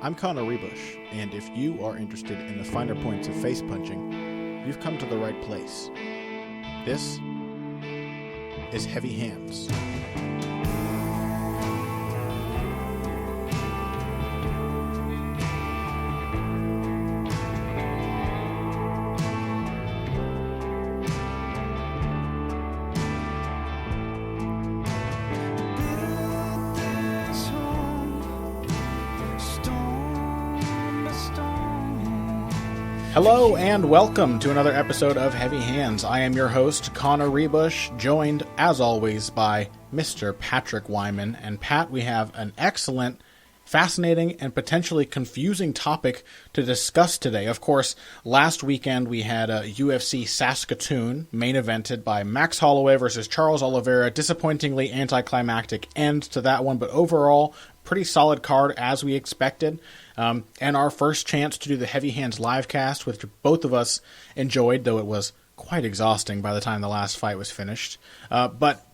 I'm Connor Rebush, and if you are interested in the finer points of face punching, you've come to the right place. This is Heavy Hands. Hello and welcome to another episode of Heavy Hands. I am your host, Connor Rebush, joined, as always, by Mr. Patrick Wyman. And Pat, we have an excellent, fascinating, and potentially confusing topic to discuss today. Of course, last weekend we had a UFC Saskatoon, main evented by Max Holloway versus Charles Oliveira. Disappointingly anticlimactic end to that one, but overall, pretty solid card as we expected. And our first chance to do the Heavy Hands livecast, which both of us enjoyed, though it was quite exhausting by the time the last fight was finished. But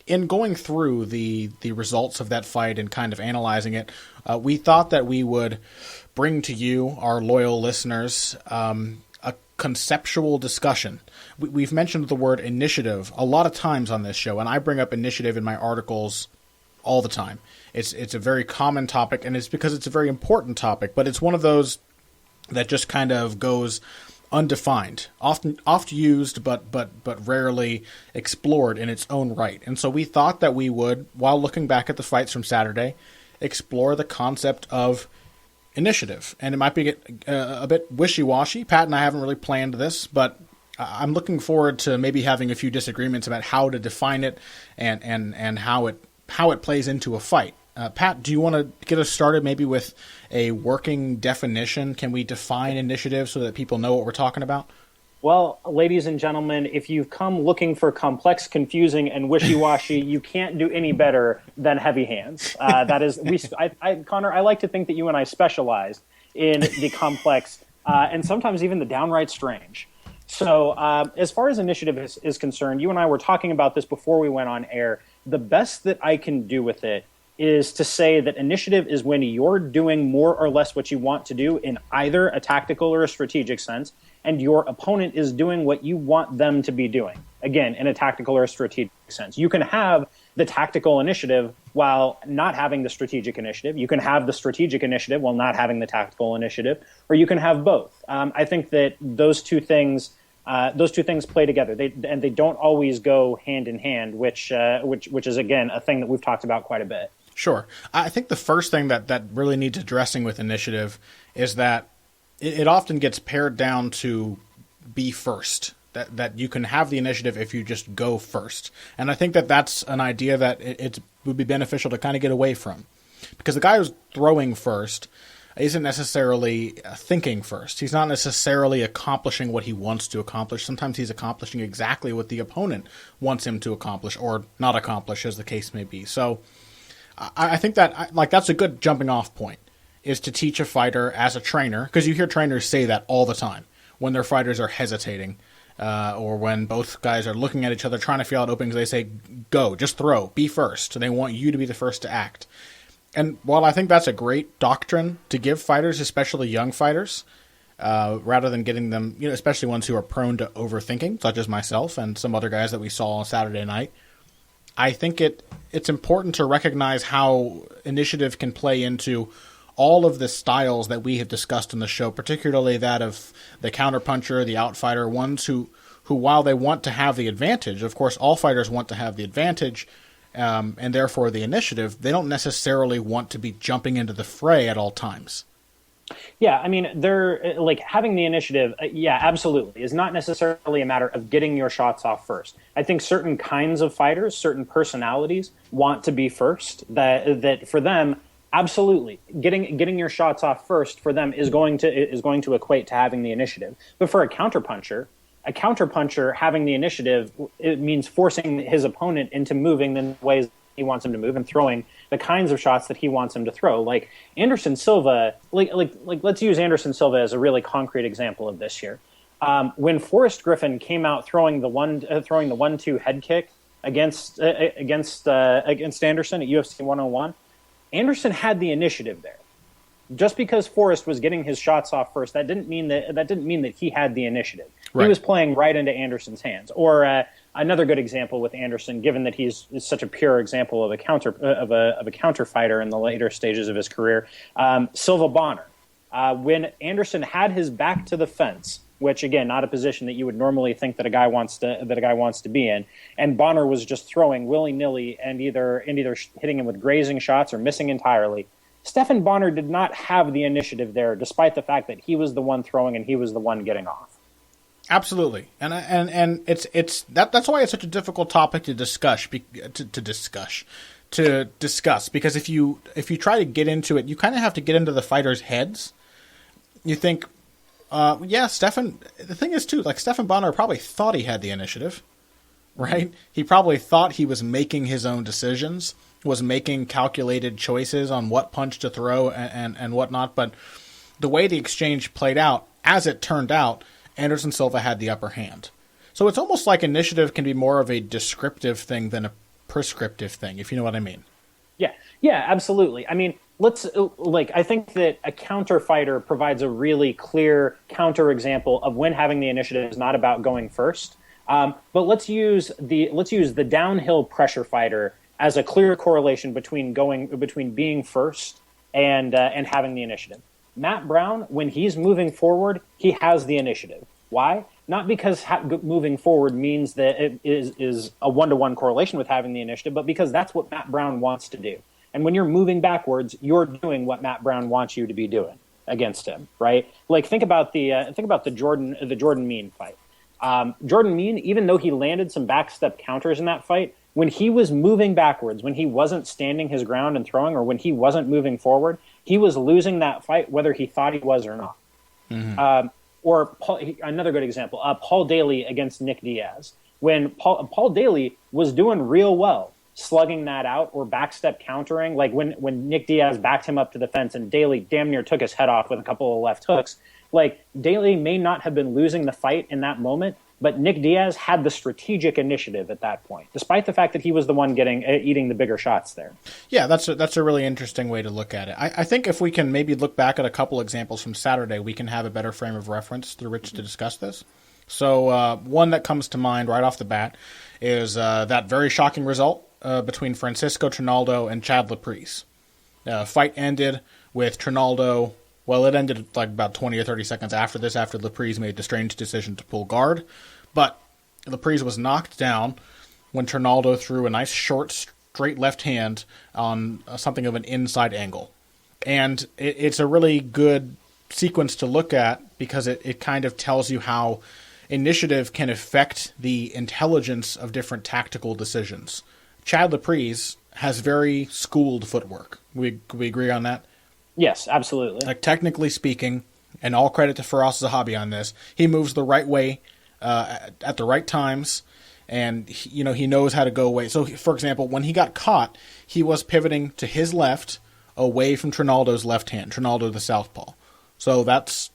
in going through the results of that fight and kind of analyzing it, we thought that we would bring to you, our loyal listeners, a conceptual discussion. We've mentioned the word initiative a lot of times on this show, and I bring up initiative in my articles all the time. It's a very common topic, and it's because it's a very important topic, but it's one of those that just kind of goes undefined, often used, but rarely explored in its own right. And so we thought that we would, while looking back at the fights from Saturday, explore the concept of initiative. And it might be a bit wishy-washy. Pat and I haven't really planned this, but I'm looking forward to maybe having a few disagreements about how to define it and how it plays into a fight. Pat, do you want to get us started maybe with a working definition? Can we define initiative so that people know what we're talking about? Well, ladies and gentlemen, if you've come looking for complex, confusing, and wishy-washy, you can't do any better than Heavy Hands. That is, Connor, I like to think that you and I specialize in the complex and sometimes even the downright strange. So as far as initiative is concerned, you and I were talking about this before we went on air. The best that I can do with it is to say that initiative is when you're doing more or less what you want to do in either a tactical or a strategic sense, and your opponent is doing what you want them to be doing, again, in a tactical or a strategic sense. You can have the tactical initiative while not having the strategic initiative. You can have the strategic initiative while not having the tactical initiative, or you can have both. I think that those two things play together. They don't always go hand in hand, which is, again, a thing that we've talked about quite a bit. Sure. I think the first thing that really needs addressing with initiative is that it often gets pared down to be first, that you can have the initiative if you just go first. And I think that's an idea that it would be beneficial to kind of get away from. Because the guy who's throwing first isn't necessarily thinking first. He's not necessarily accomplishing what he wants to accomplish. Sometimes he's accomplishing exactly what the opponent wants him to accomplish or not accomplish, as the case may be. So I think that that's a good jumping off point, is to teach a fighter as a trainer, because you hear trainers say that all the time when their fighters are hesitating or when both guys are looking at each other trying to feel out openings. They say, go, just throw, be first. They want you to be the first to act. And while I think that's a great doctrine to give fighters, especially young fighters, rather than getting them, especially ones who are prone to overthinking, such as myself and some other guys that we saw on Saturday night, I think it's important to recognize how initiative can play into all of the styles that we have discussed in the show, particularly that of the counterpuncher, the outfighter, ones who while they want to have the advantage, of course all fighters want to have the advantage, and therefore the initiative, they don't necessarily want to be jumping into the fray at all times. Yeah, I mean, they're like having the initiative. Yeah, absolutely, is not necessarily a matter of getting your shots off first. I think certain kinds of fighters, certain personalities want to be first. That for them, absolutely, getting your shots off first for them is going to equate to having the initiative. But for a counterpuncher having the initiative, it means forcing his opponent into moving in ways he wants him to move and throwing the kinds of shots that he wants him to throw. Like Anderson Silva, like let's use Anderson Silva as a really concrete example of this here. When Forrest Griffin came out throwing the 1-2 head kick against Anderson at UFC 101, Anderson had the initiative there. just because Forrest was getting his shots off first, that didn't mean that he had the initiative. Right. He was playing right into Anderson's hands. Or another good example with Anderson, given that he's such a pure example of a counter fighter in the later stages of his career, Silva Bonner. When Anderson had his back to the fence, which again, not a position that you would normally think that a guy wants to be in, and Bonner was just throwing willy-nilly and either hitting him with grazing shots or missing entirely. Stephan Bonner did not have the initiative there, despite the fact that he was the one throwing and he was the one getting off. Absolutely, and that's why it's such a difficult topic to discuss. Because if you try to get into it, you kind of have to get into the fighters' heads. You think, Stephan. The thing is too, like Stephan Bonner probably thought he had the initiative, right? He probably thought he was making his own decisions, was making calculated choices on what punch to throw and whatnot. But the way the exchange played out, as it turned out, Anderson Silva had the upper hand. So it's almost like initiative can be more of a descriptive thing than a prescriptive thing, if you know what I mean. Yeah, absolutely. I mean, I think that a counter fighter provides a really clear counter example of when having the initiative is not about going first. But let's use the downhill pressure fighter as a clear correlation between being first and having the initiative. Matt Brown, when he's moving forward, he has the initiative. Why? Not because moving forward means that it is a one-to-one correlation with having the initiative, but because that's what Matt Brown wants to do. And when you're moving backwards, you're doing what Matt Brown wants you to be doing against him, right? Like think about the Jordan Mean fight. Jordan Mean, even though he landed some backstep counters in that fight, when he was moving backwards, when he wasn't standing his ground and throwing, or when he wasn't moving forward, he was losing that fight whether he thought he was or not. Mm-hmm. Another good example, Paul Daly against Nick Diaz. When Paul Daly was doing real well, slugging that out or backstep countering, like when Nick Diaz backed him up to the fence and Daly damn near took his head off with a couple of left hooks, like Daly may not have been losing the fight in that moment, but Nick Diaz had the strategic initiative at that point, despite the fact that he was the one eating the bigger shots there. Yeah, that's a really interesting way to look at it. I think if we can maybe look back at a couple examples from Saturday, we can have a better frame of reference through which to discuss this. So one that comes to mind right off the bat is that very shocking result between Francisco Trinaldo and Chad Laprise. Fight ended with Trinaldo. Well, it ended like about 20 or 30 seconds after this, after Laprise made the strange decision to pull guard. But Laprise was knocked down when Trinaldo threw a nice short, straight left hand on something of an inside angle. And it's a really good sequence to look at because it kind of tells you how initiative can affect the intelligence of different tactical decisions. Chad Laprise has very schooled footwork. We agree on that? Yes, absolutely. Like technically speaking, and all credit to Firas Zahabi on this, he moves the right way at the right times, and he knows how to go away. So, for example, when he got caught, he was pivoting to his left, away from Trinaldo's left hand, Trinaldo the southpaw. So that's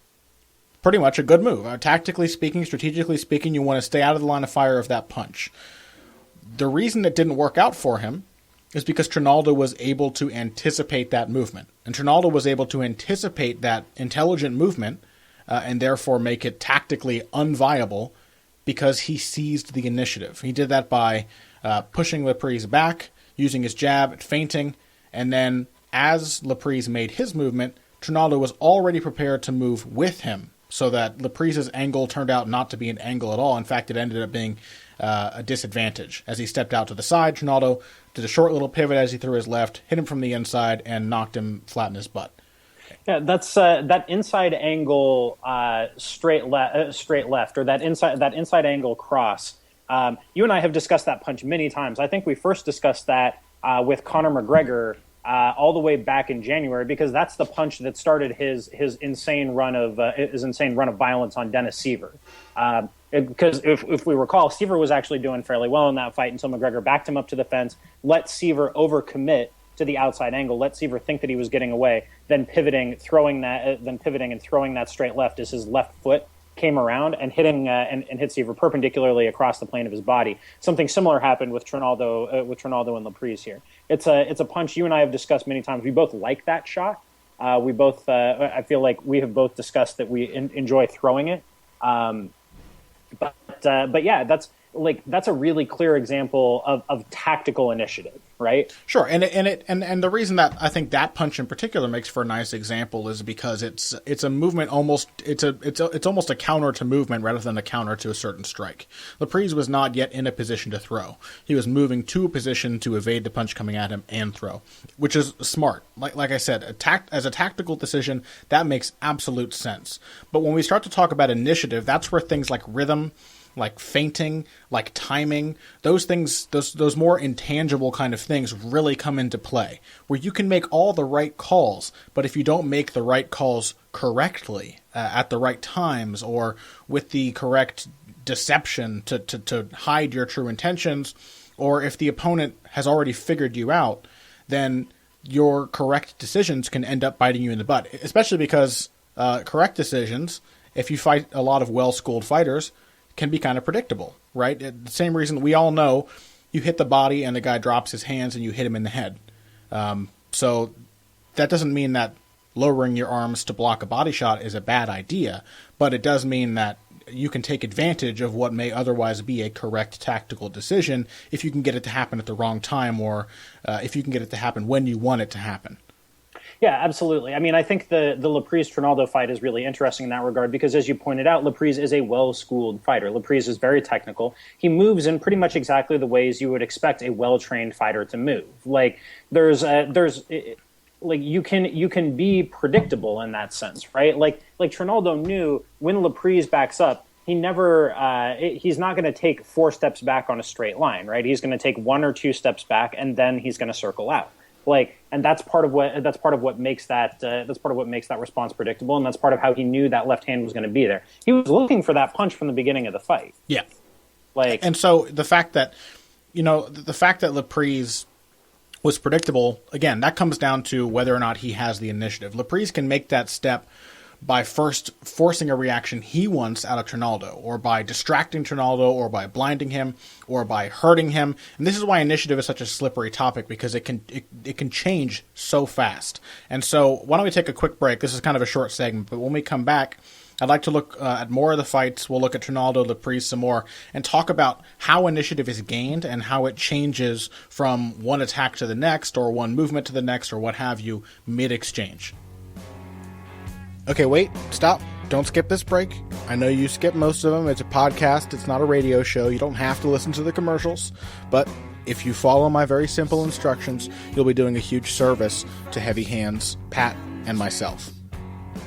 pretty much a good move. Tactically speaking, strategically speaking, you want to stay out of the line of fire of that punch. The reason it didn't work out for him is because Trinaldo was able to anticipate that movement. And Trinaldo was able to anticipate that intelligent movement and therefore make it tactically unviable because he seized the initiative. He did that by pushing Laprise back, using his jab, feinting, and then as Laprise made his movement, Trinaldo was already prepared to move with him so that Laprise's angle turned out not to be an angle at all. In fact, it ended up being a disadvantage. As he stepped out to the side, Trinaldo did a short little pivot as he threw his left, hit him from the inside, and knocked him flat in his butt. Yeah, that's that inside angle straight left, or that inside angle cross. You and I have discussed that punch many times. I think we first discussed that with Conor McGregor all the way back in January, because that's the punch that started his insane run of violence on Dennis Seaver. Because if we recall, Seaver was actually doing fairly well in that fight until McGregor backed him up to the fence, let Seaver overcommit to the outside angle, let Seaver think that he was getting away, then pivoting and throwing that straight left as his left foot came around and hit Seaver perpendicularly across the plane of his body. Something similar happened with Trinaldo and Laprise here. It's a punch you and I have discussed many times. We both like that shot. We both, I feel like we have both discussed that we enjoy throwing it. But yeah, that's a really clear example of tactical initiative, right? Sure, and the reason that I think that punch in particular makes for a nice example is because it's a movement it's almost a counter to movement rather than a counter to a certain strike. Laprise was not yet in a position to throw. He was moving to a position to evade the punch coming at him and throw, which is smart. Like I said, as a tactical decision, that makes absolute sense. But when we start to talk about initiative, that's where things like rhythm, like feinting, like timing, those things, those more intangible kind of things really come into play, where you can make all the right calls, but if you don't make the right calls correctly, at the right times, or with the correct deception to hide your true intentions, or if the opponent has already figured you out, then your correct decisions can end up biting you in the butt, especially because correct decisions, if you fight a lot of well-schooled fighters, can be kind of predictable, right? The same reason we all know you hit the body and the guy drops his hands and you hit him in the head. So that doesn't mean that lowering your arms to block a body shot is a bad idea, but it does mean that you can take advantage of what may otherwise be a correct tactical decision if you can get it to happen at the wrong time, or if you can get it to happen when you want it to happen. Yeah, absolutely. I mean, I think the Laprise-Trinaldo fight is really interesting in that regard because, as you pointed out, Laprise is a well-schooled fighter. Laprise is very technical. He moves in pretty much exactly the ways you would expect a well-trained fighter to move. Like, you can be predictable in that sense, right? Like Trinaldo knew when Laprise backs up, he's not going to take 4 steps back on a straight line, right? He's going to take 1 or 2 steps back, and then he's going to circle out. And that's part of what makes that response predictable, and that's part of how he knew that left hand was going to be there. He was looking for that punch from the beginning of the fight. Yeah, and so the fact that Laprise was predictable, again, that comes down to whether or not he has the initiative. Laprise can make that step by first forcing a reaction he wants out of Trinaldo, or by distracting Trinaldo, or by blinding him, or by hurting him. And this is why initiative is such a slippery topic, because it can change so fast. And so why don't we take a quick break? This is kind of a short segment, but when we come back, I'd like to look at more of the fights. We'll look at Trinaldo, Laprise some more, and talk about how initiative is gained and how it changes from one attack to the next, or one movement to the next, or what have you, mid-exchange. Okay, wait, stop. Don't skip this break. I know you skip most of them. It's a podcast. It's not a radio show. You don't have to listen to the commercials. But if you follow my very simple instructions, you'll be doing a huge service to Heavy Hands, Pat, and myself.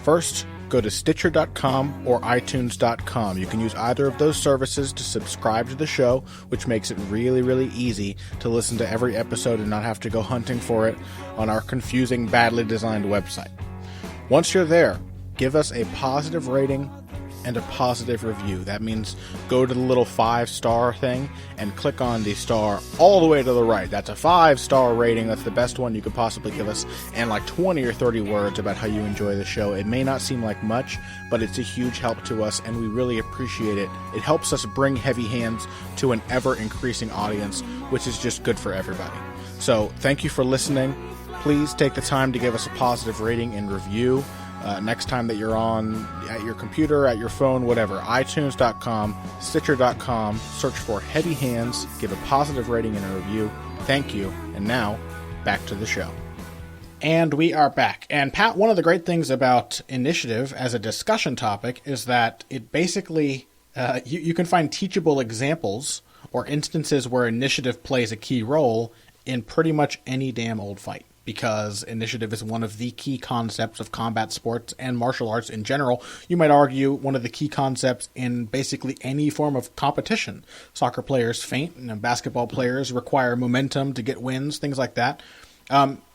First, go to Stitcher.com or iTunes.com. You can use either of those services to subscribe to the show, which makes it really, really easy to listen to every episode and not have to go hunting for it on our confusing, badly designed website. Once you're there, give us a positive rating and a positive review. That means go to the little 5-star thing and click on the star all the way to the right. That's a 5-star rating. That's the best one you could possibly give us. And like 20 or 30 words about how you enjoy the show. It may not seem like much, but it's a huge help to us, and we really appreciate it. It helps us bring Heavy Hands to an ever-increasing audience, which is just good for everybody. So thank you for listening. Please take the time to give us a positive rating and review. Next time that you're on at your computer, at your phone, whatever, iTunes.com, Stitcher.com, search for Heavy Hands, give a positive rating and a review. Thank you. And now, back to the show. And we are back. And Pat, one of the great things about initiative as a discussion topic is that it basically, you can find teachable examples or instances where initiative plays a key role in pretty much any damn old fight. Because initiative is one of the key concepts of combat sports and martial arts in general. You might argue one of the key concepts in basically any form of competition. Soccer players feint, and basketball players require momentum to get wins, things like that.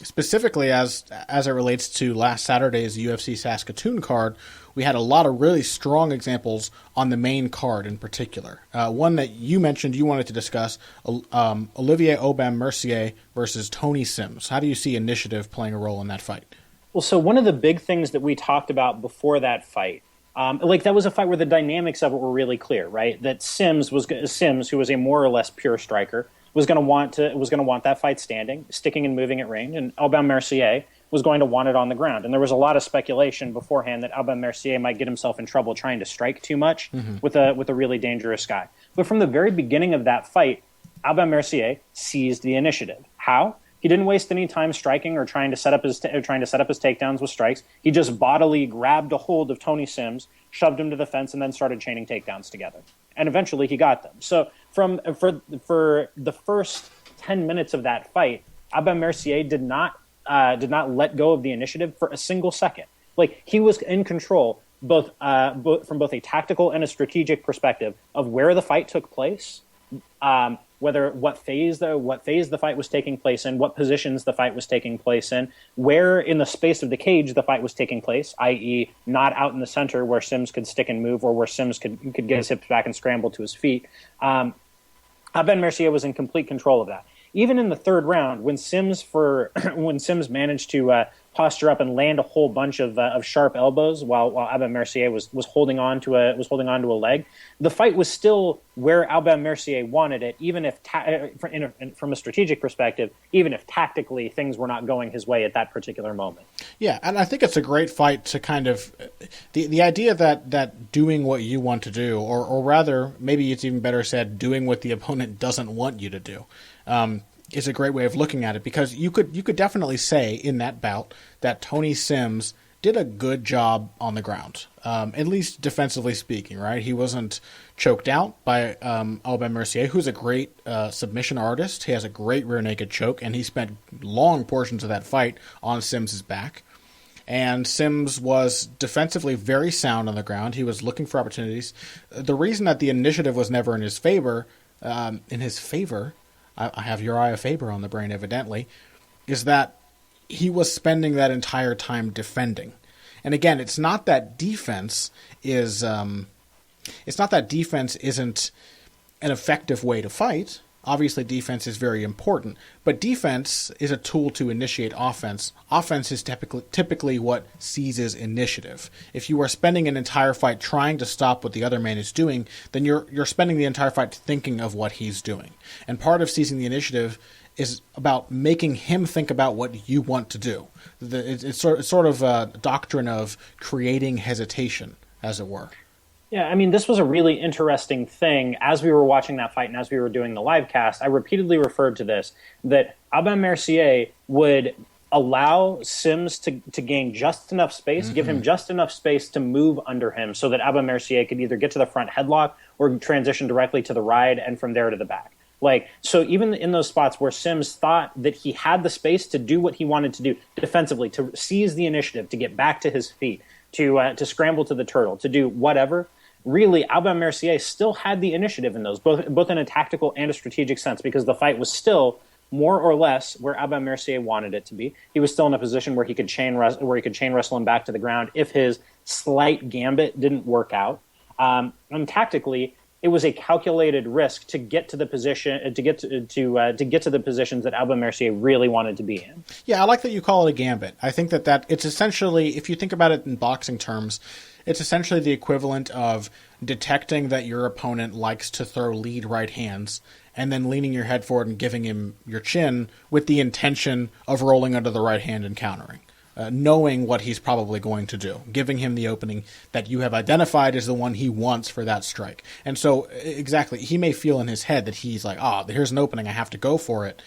Specifically, as it relates to last Saturday's UFC Saskatoon card, we had a lot of really strong examples on the main card in particular. One that you mentioned you wanted to discuss, Olivier Aubin Mercier versus Tony Sims. How do you see initiative playing a role in that fight? Well, so one of the big things that we talked about before that fight, that was a fight where the dynamics of it were really clear, right? That Sims, who was a more or less pure striker, was going to want that fight sticking and moving at range, and Aubin Mercier was going to want it on the ground. And there was a lot of speculation beforehand that Albin Mercier might get himself in trouble trying to strike too much with a really dangerous guy. But from the very beginning of that fight, Albin Mercier seized the initiative. How? He didn't waste any time striking or trying to set up his takedowns with strikes. He just bodily grabbed a hold of Tony Sims, shoved him to the fence, and then started chaining takedowns together. And eventually he got them. So for the first 10 minutes of that fight, Albin Mercier did not let go of the initiative for a single second. Like, he was in control both from both a tactical and a strategic perspective of where the fight took place, what phase the fight was taking place in, what positions the fight was taking place in, where in the space of the cage the fight was taking place, i.e. not out in the center where Sims could stick and move or where Sims could get his hips back and scramble to his feet. Albin Mercier was in complete control of that. Even in the third round, when Sims managed to posture up and land a whole bunch of sharp elbows while Albin Mercier was holding on to a leg, the fight was still where Albin Mercier wanted it, even if from a strategic perspective, even if tactically things were not going his way at that particular moment. Yeah, and I think it's a great fight to kind of the idea that doing what you want to do, or rather, maybe it's even better said, doing what the opponent doesn't want you to do. Is a great way of looking at it, because you could definitely say in that bout that Tony Sims did a good job on the ground, at least defensively speaking, right? He wasn't choked out by Albin Mercier, who's a great submission artist. He has a great rear naked choke, and he spent long portions of that fight on Sims's back. And Sims was defensively very sound on the ground. He was looking for opportunities. The reason that the initiative was never in his favor, I have Uriah Faber on the brain, evidently, is that he was spending that entire time defending. And again, it's not that defense isn't an effective way to fight. Obviously, defense is very important, but defense is a tool to initiate offense. Offense is typically what seizes initiative. If you are spending an entire fight trying to stop what the other man is doing, then you're spending the entire fight thinking of what he's doing. And part of seizing the initiative is about making him think about what you want to do. It's sort of a doctrine of creating hesitation, as it were. Yeah, I mean, this was a really interesting thing. As we were watching that fight and as we were doing the live cast, I repeatedly referred to this, that Albin Mercier would allow Sims to gain just enough space, give him just enough space to move under him so that Albin Mercier could either get to the front headlock or transition directly to the ride and from there to the back. So even in those spots where Sims thought that he had the space to do what he wanted to do defensively, to seize the initiative, to get back to his feet, to scramble to the turtle, to do whatever, really, Albin Mercier still had the initiative in those, both in a tactical and a strategic sense, because the fight was still more or less where Albin Mercier wanted it to be. He was still in a position where he could chain wrestle him back to the ground if his slight gambit didn't work out. And tactically, it was a calculated risk to get to the position to get to the positions that Albin Mercier really wanted to be in. Yeah, I like that you call it a gambit. I think that it's essentially, if you think about it in boxing terms, it's essentially the equivalent of detecting that your opponent likes to throw lead right hands and then leaning your head forward and giving him your chin with the intention of rolling under the right hand and countering. Knowing what he's probably going to do, giving him the opening that you have identified as the one he wants for that strike. And so, exactly, he may feel in his head that he's like, here's an opening, I have to go for it.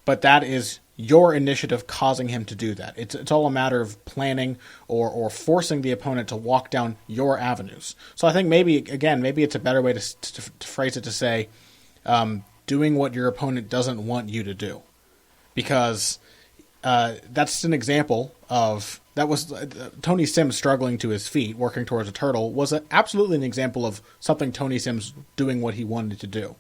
But that is your initiative causing him to do that. It's all a matter of planning or forcing the opponent to walk down your avenues. So I think maybe it's a better way to phrase it, to say, doing what your opponent doesn't want you to do. Because that's an example of, that was Tony Sims struggling to his feet, working towards a turtle, was absolutely an example of something Tony Sims doing what he wanted to do.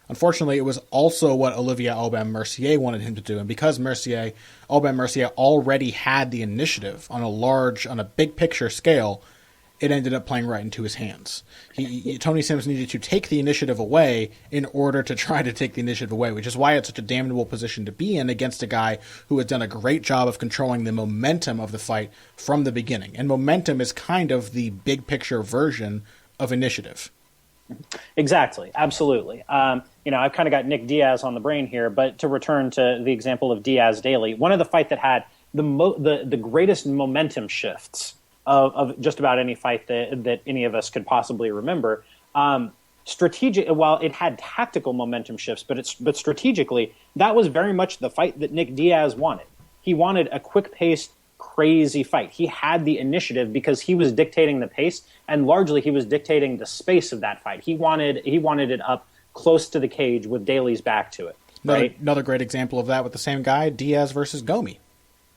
Unfortunately, it was also what Olivier Aubin Mercier wanted him to do, and because Aubin Mercier already had the initiative on a big picture scale, it ended up playing right into his hands. Tony Sims needed to take the initiative away in order to try to take the initiative away, which is why it's such a damnable position to be in against a guy who has done a great job of controlling the momentum of the fight from the beginning. And momentum is kind of the big picture version of initiative. Exactly. Absolutely. I've kind of got Nick Diaz on the brain here, but to return to the example of Diaz Daly, one of the fight that had the greatest momentum shifts of just about any fight that any of us could possibly remember. Strategic, while it had tactical momentum shifts, but strategically, that was very much the fight that Nick Diaz wanted. He wanted a quick-paced, crazy fight. He had the initiative because he was dictating the pace, and largely he was dictating the space of that fight. He wanted it up close to the cage with Daly's back to it. Right? Another great example of that with the same guy, Diaz versus Gomi.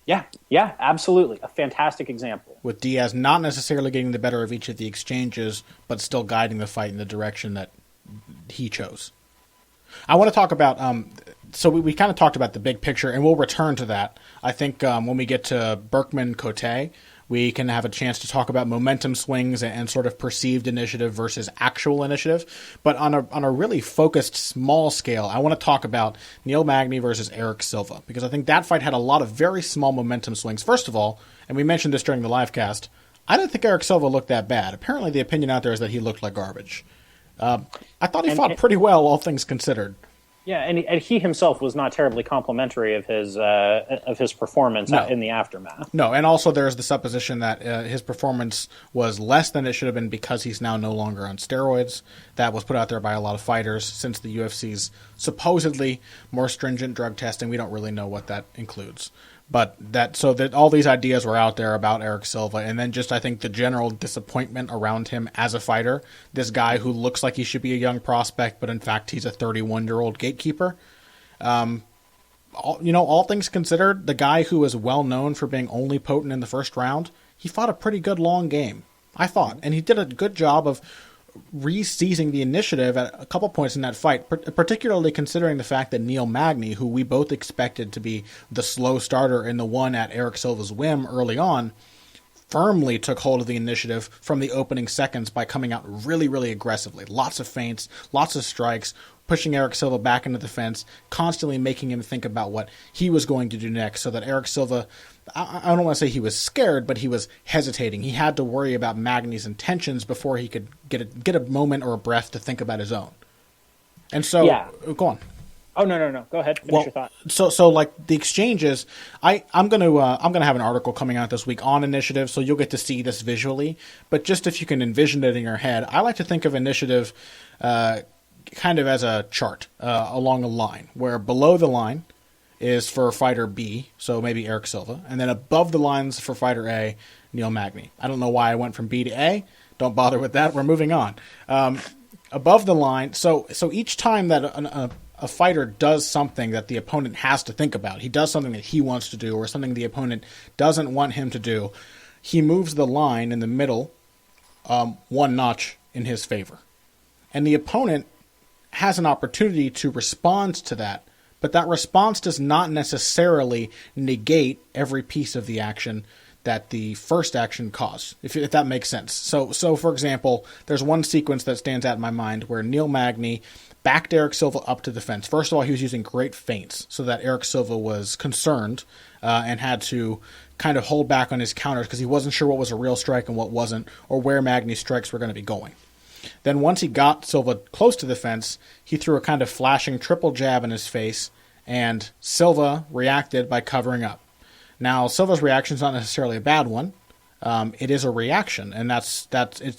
Yeah, absolutely. A fantastic example. With Diaz not necessarily getting the better of each of the exchanges, but still guiding the fight in the direction that he chose. I want to talk about, so we kind of talked about the big picture, and we'll return to that. I think when we get to Burkman, Cote, we can have a chance to talk about momentum swings and sort of perceived initiative versus actual initiative. But on a really focused, small scale, I want to talk about Neil Magny versus Eric Silva, because I think that fight had a lot of very small momentum swings. First of all, and we mentioned this during the live cast, I didn't think Eric Silva looked that bad. Apparently the opinion out there is that he looked like garbage. I thought he fought pretty well, all things considered. Yeah, and he himself was not terribly complimentary of his performance in the aftermath. No, and also there's the supposition that his performance was less than it should have been because he's now no longer on steroids. That was put out there by a lot of fighters since the UFC's supposedly more stringent drug testing. We don't really know what that includes. But that all these ideas were out there about Eric Silva, and then just I think the general disappointment around him as a fighter. This guy who looks like he should be a young prospect, but in fact he's a 31-year-old gatekeeper. All things considered, the guy who is well known for being only potent in the first round, he fought a pretty good long game, I thought, and he did a good job of re-seizing the initiative at a couple points in that fight, particularly considering the fact that Neil Magny, who we both expected to be the slow starter in the one at Eric Silva's whim early on, firmly took hold of the initiative from the opening seconds by coming out really, really aggressively. Lots of feints, lots of strikes, pushing Eric Silva back into the fence, constantly making him think about what he was going to do next, so that Eric Silva, I don't want to say he was scared, but he was hesitating. He had to worry about Magny's intentions before he could get a moment or a breath to think about his own. And so, go on. Oh, no. Go ahead. Finish your thought. So like the exchanges, I'm gonna have an article coming out this week on initiative, so you'll get to see this visually. But just if you can envision it in your head, I like to think of initiative kind of as a chart along a line, where below the line is for fighter B, so maybe Eric Silva, and then above the lines for fighter A, Neil Magny. I don't know why I went from B to A. Don't bother with that. We're moving on. Above the line, so each time that a fighter does something that the opponent has to think about, he does something that he wants to do or something the opponent doesn't want him to do, he moves the line in the middle one notch in his favor. And the opponent has an opportunity to respond to that, but that response does not necessarily negate every piece of the action that the first action caused, if that makes sense. So for example, there's one sequence that stands out in my mind where Neil Magny backed Eric Silva up to the fence. First of all, he was using great feints so that Eric Silva was concerned and had to kind of hold back on his counters because he wasn't sure what was a real strike and what wasn't, or where Magny's strikes were going to be going. Then once he got Silva close to the fence, he threw a kind of flashing triple jab in his face, and Silva reacted by covering up. Now, Silva's reaction is not necessarily a bad one. It is a reaction, and that's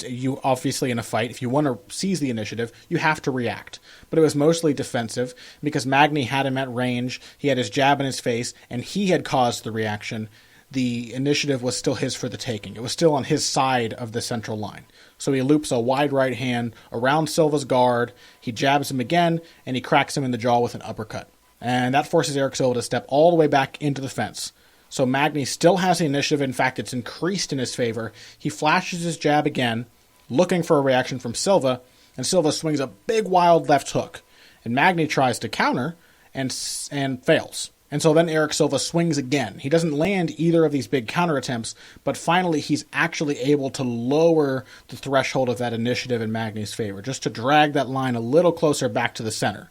you obviously in a fight, if you want to seize the initiative, you have to react. But it was mostly defensive because Magny had him at range, he had his jab in his face, and he had caused the reaction. The initiative was still his for the taking. It was still on his side of the central line. So he loops a wide right hand around Silva's guard, he jabs him again, and he cracks him in the jaw with an uppercut. And that forces Eric Silva to step all the way back into the fence. So Magny still has the initiative. In fact, it's increased in his favor. He flashes his jab again, looking for a reaction from Silva, and Silva swings a big wild left hook. And Magny tries to counter and fails. And so then Eric Silva swings again. He doesn't land either of these big counter attempts, but finally he's actually able to lower the threshold of that initiative in Magny's favor, just to drag that line a little closer back to the center.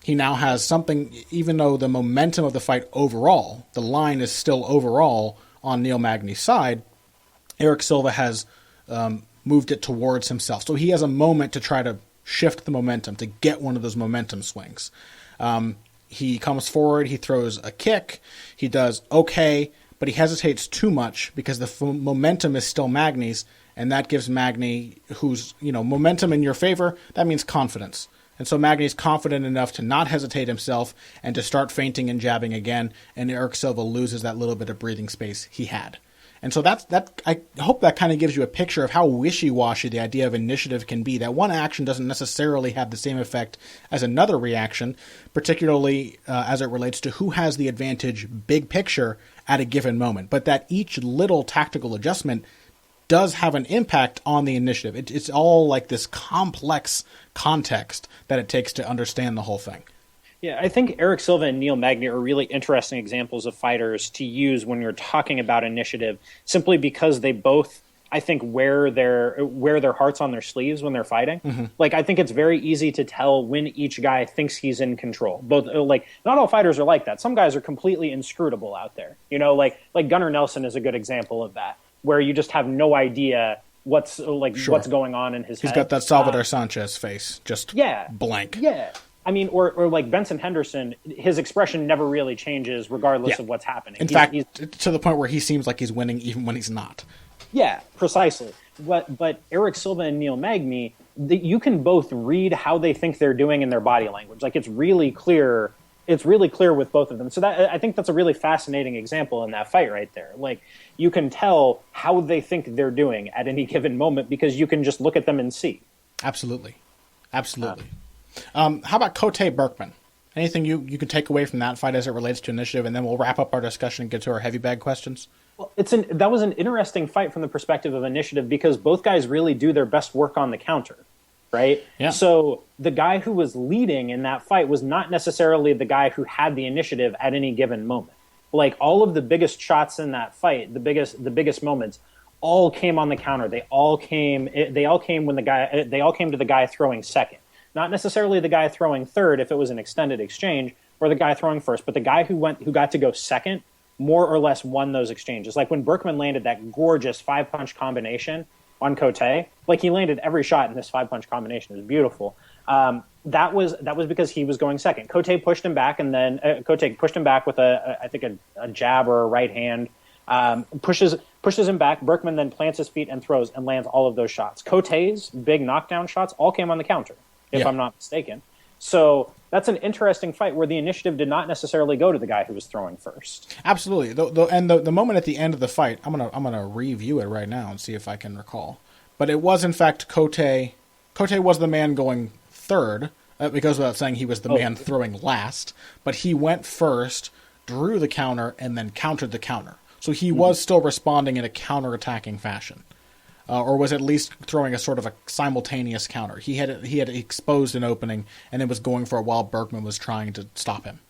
He now has something, even though the momentum of the fight overall, the line is still overall on Neil Magny's side, Eric Silva has moved it towards himself. So he has a moment to try to shift the momentum, to get one of those momentum swings. He comes forward, he throws a kick, he does okay, but he hesitates too much because the momentum is still Magny's, and that gives Magny, who's, momentum in your favor, that means confidence. And so Magny's confident enough to not hesitate himself and to start feinting and jabbing again, and Eric Silva loses that little bit of breathing space he had. And so I hope that kind of gives you a picture of how wishy-washy the idea of initiative can be, that one action doesn't necessarily have the same effect as another reaction, particularly as it relates to who has the advantage big picture at a given moment, but that each little tactical adjustment does have an impact on the initiative. It's all like this complex context that it takes to understand the whole thing. Yeah, I think Eric Silva and Neil Magny are really interesting examples of fighters to use when you're talking about initiative, simply because they both, I think, wear their hearts on their sleeves when they're fighting. Mm-hmm. Like, I think it's very easy to tell when each guy thinks he's in control. Both, like, not all fighters are like that. Some guys are completely inscrutable out there. Like Gunnar Nelson is a good example of that, where you just have no idea what's going on in his head. He's got that Salvador Sanchez face, just blank. Yeah. I mean, or like Benson Henderson, his expression never really changes regardless of what's happening. In fact, to the point where he seems like he's winning even when he's not. Yeah, precisely. But Eric Silva and Neil Magny, you can both read how they think they're doing in their body language. Like, it's really clear. It's really clear with both of them. So I think that's a really fascinating example in that fight right there. Like, you can tell how they think they're doing at any given moment because you can just look at them and see. Absolutely. How about Cote Burkman? Anything you can take away from that fight as it relates to initiative, and then we'll wrap up our discussion and get to our heavy bag questions? Well, that was an interesting fight from the perspective of initiative because both guys really do their best work on the counter, right? Yeah. So the guy who was leading in that fight was not necessarily the guy who had the initiative at any given moment. Like, all of the biggest shots in that fight, the biggest moments, all came on the counter. They all came to the guy throwing second. Not necessarily the guy throwing third if it was an extended exchange, or the guy throwing first, but the guy who got to go second more or less won those exchanges. Like, when Burkman landed that gorgeous 5-punch combination on Cote, like, he landed every shot in this 5-punch combination. It was beautiful. That was because he was going second. Cote pushed him back, and then Cote pushed him back with I think a jab or a right hand. Pushes him back. Burkman then plants his feet and throws and lands all of those shots. Cote's big knockdown shots all came on the counter, if I'm not mistaken. So that's an interesting fight where the initiative did not necessarily go to the guy who was throwing first. Absolutely. The moment at the end of the fight, I'm gonna review it right now and see if I can recall. But it was in fact Cote. Cote was the man going third. It goes without saying he was the man throwing last. But he went first, drew the counter, and then countered the counter. So he was still responding in a counter-attacking fashion. Or was at least throwing a sort of a simultaneous counter. He had exposed an opening and then was going for it while Burkman was trying to stop him.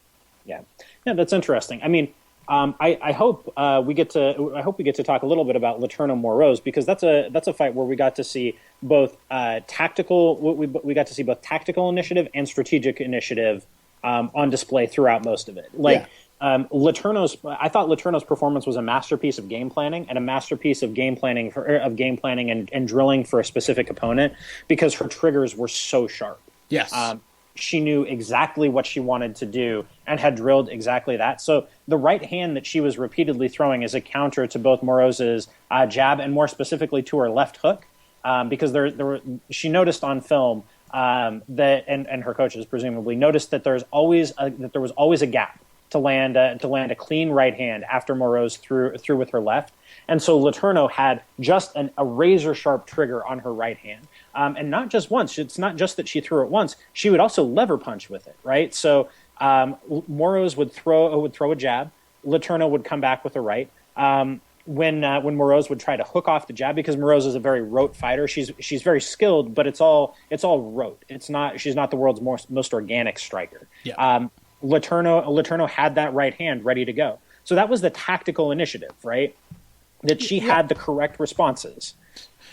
Yeah, that's interesting. I mean, I hope we get to talk a little bit about Letourneau Moroz, because that's a fight where we got to see both tactical. We got to see both tactical initiative and strategic initiative on display throughout most of it. I thought Letourneau's performance was a masterpiece of game planning and a masterpiece of game planning and drilling for a specific opponent, because her triggers were so sharp. Yes. She knew exactly what she wanted to do and had drilled exactly that. So the right hand that she was repeatedly throwing is a counter to both Moroz's jab and more specifically to her left hook, because she noticed on film that, and her coaches presumably noticed that there was always a gap to land a clean right hand after Moroz threw with her left. And so Letourneau had just a razor-sharp trigger on her right hand. And not just once. It's not just that she threw it once. She would also lever punch with it, right? So Moroz would throw a jab. Letourneau would come back with a right. When Moroz would try to hook off the jab, because Moroz is a very rote fighter. She's very skilled, but it's all rote. She's not the world's most organic striker. Yeah. Letourneau had that right hand ready to go. So that was the tactical initiative, right? That she had the correct responses.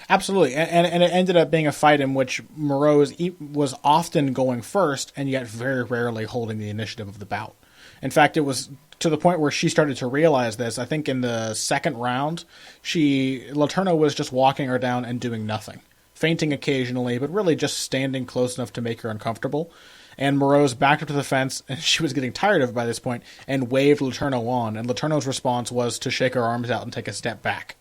Absolutely. And it ended up being a fight in which Moroz was often going first and yet very rarely holding the initiative of the bout. In fact, it was to the point where she started to realize this. I think in the second round, Letourneau was just walking her down and doing nothing. Feinting occasionally, but really just standing close enough to make her uncomfortable. and Morose backed up to the fence, and she was getting tired of it by this point, and waved Letourneau on, and Letourneau's response was to shake her arms out and take a step back,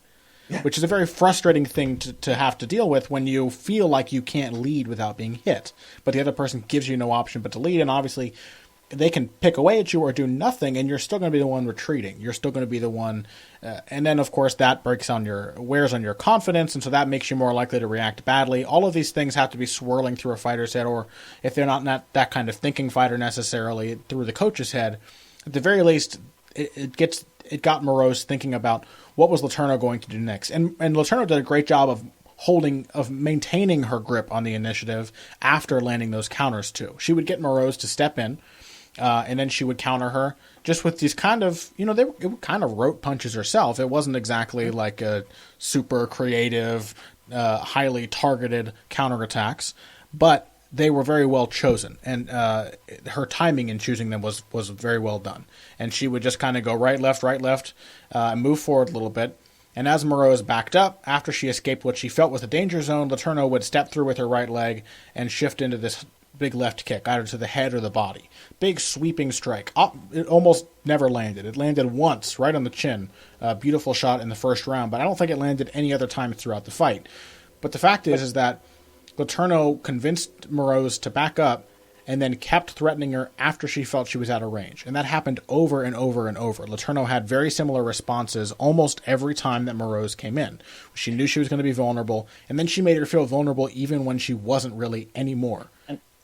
which is a very frustrating thing to have to deal with when you feel like you can't lead without being hit, but the other person gives you no option but to lead, and obviously they can pick away at you or do nothing, and you're still going to be the one retreating. You're still going to be the one, and then of course that wears on your confidence, and so that makes you more likely to react badly. All of these things have to be swirling through a fighter's head, or if they're not that kind of thinking fighter necessarily, through the coach's head. At the very least, it got Morose thinking about what was Letourneau going to do next, and Letourneau did a great job of maintaining her grip on the initiative after landing those counters too. She would get Morose to step in. And then she would counter her just with these kind of, they were kind of rote punches herself. It wasn't exactly like a super creative, highly targeted counterattacks, but they were very well chosen. And her timing in choosing them was very well done. And she would just kind of go right, left, and move forward a little bit. And as Morose backed up, after she escaped what she felt was a danger zone, Letourneau would step through with her right leg and shift into this big left kick, either to the head or the body. Big sweeping strike. It almost never landed. It landed once, right on the chin. Beautiful shot in the first round, but I don't think it landed any other time throughout the fight. But the fact is that Letourneau convinced Morose to back up and then kept threatening her after she felt she was out of range. And that happened over and over and over. Letourneau had very similar responses almost every time that Morose came in. She knew she was going to be vulnerable, and then she made her feel vulnerable even when she wasn't really anymore.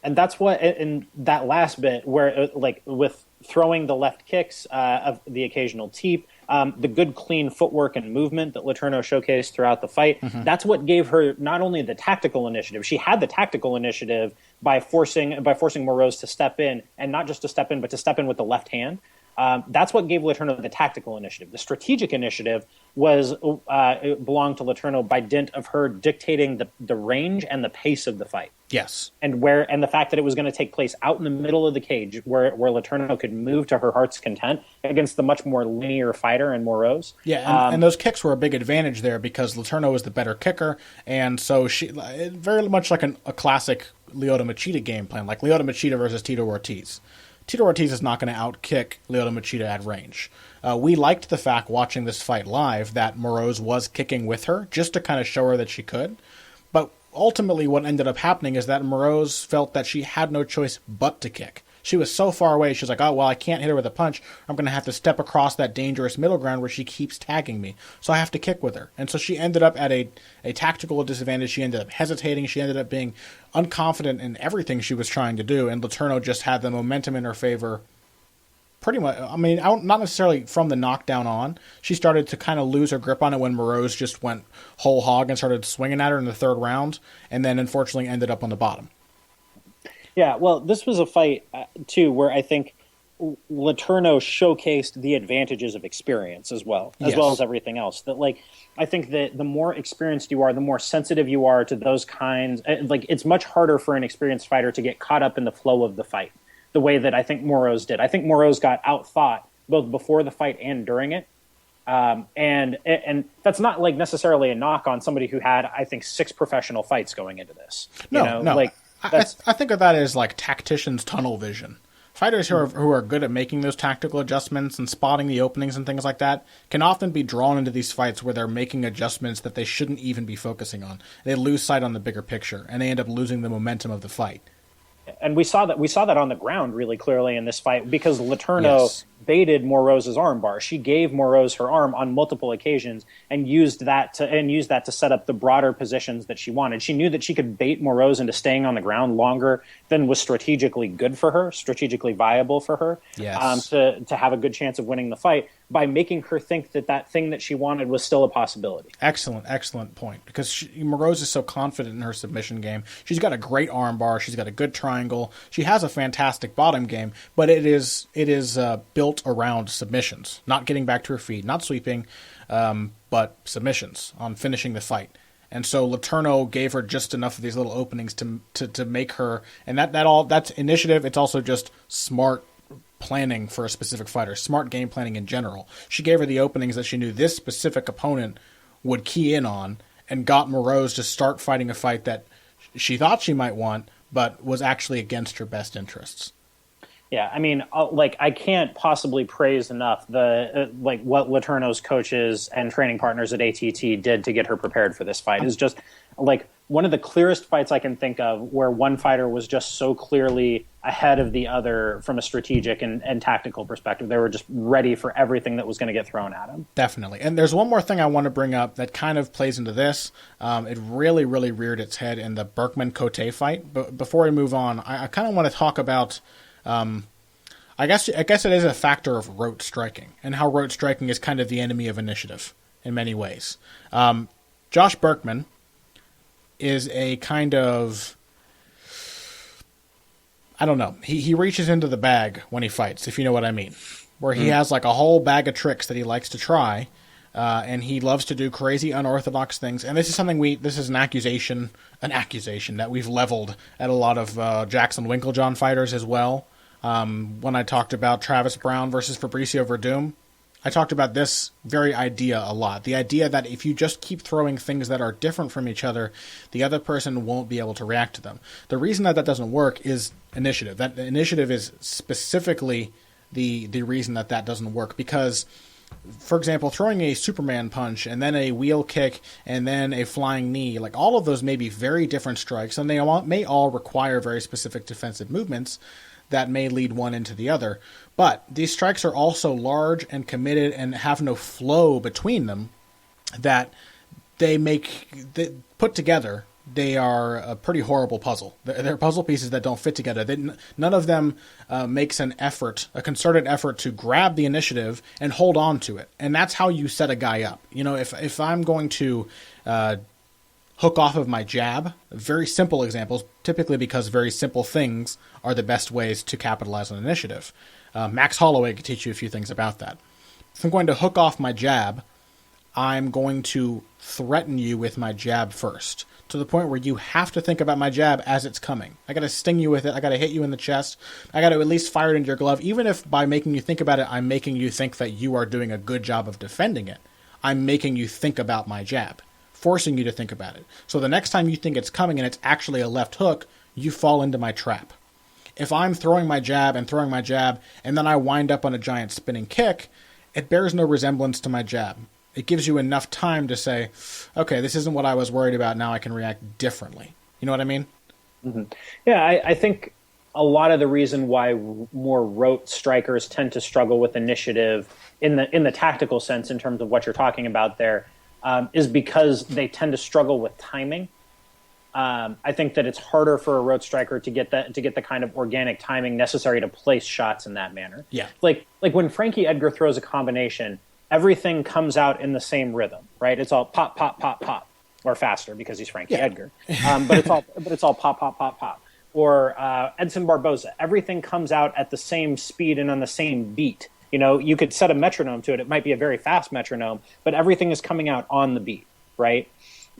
And that's what, in that last bit, where, like, with throwing the left kicks, of the occasional teep, the good, clean footwork and movement that Letourneau showcased throughout the fight, that's what gave her not only the tactical initiative, she had the tactical initiative by forcing Morose to step in, and not just to step in, but to step in with the left hand. That's what gave Letourneau the tactical initiative. The strategic initiative it belonged to Letourneau by dint of her dictating the range and the pace of the fight. Yes, and the fact that it was going to take place out in the middle of the cage, where Letourneau could move to her heart's content against the much more linear fighter in Morose. Yeah, and those kicks were a big advantage there because Letourneau was the better kicker, and so she very much like a classic Lyoto Machida game plan, like Lyoto Machida versus Tito Ortiz. Tito Ortiz is not going to outkick Lyoto Machida at range. We liked the fact, watching this fight live, that Morose was kicking with her, just to kind of show her that she could. But ultimately what ended up happening is that Morose felt that she had no choice but to kick. She was so far away, she was like, oh, well, I can't hit her with a punch. I'm going to have to step across that dangerous middle ground where she keeps tagging me. So I have to kick with her. And so she ended up at a tactical disadvantage. She ended up hesitating. She ended up being unconfident in everything she was trying to do. And Letourneau just had the momentum in her favor pretty much. I mean, not necessarily from the knockdown on. She started to kind of lose her grip on it when Morose just went whole hog and started swinging at her in the third round. And then unfortunately ended up on the bottom. Yeah, well, this was a fight, too, where I think Letourneau showcased the advantages of experience as well as everything else. That, like, I think that the more experienced you are, the more sensitive you are to those kinds. Like, it's much harder for an experienced fighter to get caught up in the flow of the fight, the way that I think Morose did. I think Morose got outthought both before the fight and during it. And that's not, like, necessarily a knock on somebody who had, I think, 6 professional fights going into this. No. Like, I think of that as like tacticians' tunnel vision. Fighters who are good at making those tactical adjustments and spotting the openings and things like that can often be drawn into these fights where they're making adjustments that they shouldn't even be focusing on. They lose sight on the bigger picture, and they end up losing the momentum of the fight. And we saw that on the ground really clearly in this fight because Letourneau baited Morose's armbar. She gave Morose her arm on multiple occasions and used that to set up the broader positions that she wanted. She knew that she could bait Morose into staying on the ground longer than was strategically good for her, strategically viable for her, to have a good chance of winning the fight by making her think that thing that she wanted was still a possibility. Excellent point. Because Morose is so confident in her submission game. She's got a great armbar. She's got a good triangle. She has a fantastic bottom game, but it is built around submissions, not getting back to her feet, not sweeping, but submissions on finishing the fight. And so Letourneau gave her just enough of these little openings to make her, and that's initiative. It's also just smart planning for a specific fighter, smart game planning in general. She gave her the openings that she knew this specific opponent would key in on, and got Morose to start fighting a fight that she thought she might want, but was actually against her best interests. Yeah, I mean, I can't possibly praise enough the what Letourneau's coaches and training partners at ATT did to get her prepared for this fight. Is just one of the clearest fights I can think of where one fighter was just so clearly ahead of the other from a strategic and tactical perspective. They were just ready for everything that was going to get thrown at them. Definitely. And there's one more thing I want to bring up that kind of plays into this. It really, really reared its head in the Burkman Cote fight. But before we move on, I kind of want to talk about... I guess it is a factor of rote striking and how rote striking is kind of the enemy of initiative in many ways. Josh Burkman is a kind of, I don't know, he reaches into the bag when he fights, if you know what I mean, where he has like a whole bag of tricks that he likes to try, and he loves to do crazy unorthodox things. And this is something this is an accusation that we've leveled at a lot of Jackson Winklejohn fighters as well. When I talked about Travis Brown versus Fabricio Verdum, I talked about this very idea a lot. The idea that if you just keep throwing things that are different from each other, the other person won't be able to react to them. The reason that doesn't work is initiative. That initiative is specifically the reason that doesn't work. Because, for example, throwing a Superman punch and then a wheel kick and then a flying knee, like all of those may be very different strikes, and they may all require very specific defensive movements that may lead one into the other. But these strikes are also large and committed and have no flow between them, that put together, they are a pretty horrible puzzle. They're puzzle pieces that don't fit together. None of them makes a concerted effort to grab the initiative and hold on to it. And that's how you set a guy up. You know, if I'm going to hook off of my jab, very simple examples, typically because very simple things are the best ways to capitalize on initiative. Max Holloway could teach you a few things about that. If I'm going to hook off my jab, I'm going to threaten you with my jab first, to the point where you have to think about my jab as it's coming. I got to sting you with it. I got to hit you in the chest. I got to at least fire it into your glove. Even if by making you think about it, I'm making you think that you are doing a good job of defending it, I'm making you think about my jab, forcing you to think about it. So the next time you think it's coming and it's actually a left hook, you fall into my trap. If I'm throwing my jab and then I wind up on a giant spinning kick, it bears no resemblance to my jab. It gives you enough time to say, okay, this isn't what I was worried about. Now I can react differently. You know what I mean? Mm-hmm. Yeah, I think a lot of the reason why more rote strikers tend to struggle with initiative in the tactical sense, in terms of what you're talking about there, is because they tend to struggle with timing. I think that it's harder for a rote striker to get the kind of organic timing necessary to place shots in that manner. Yeah, like when Frankie Edgar throws a combination, everything comes out in the same rhythm, right? It's all pop, pop, pop, pop, or faster because he's Frankie Edgar. But it's all pop, pop, pop, pop. Or Edson Barboza, everything comes out at the same speed and on the same beat. You know, you could set a metronome to it. It might be a very fast metronome, but everything is coming out on the beat, right?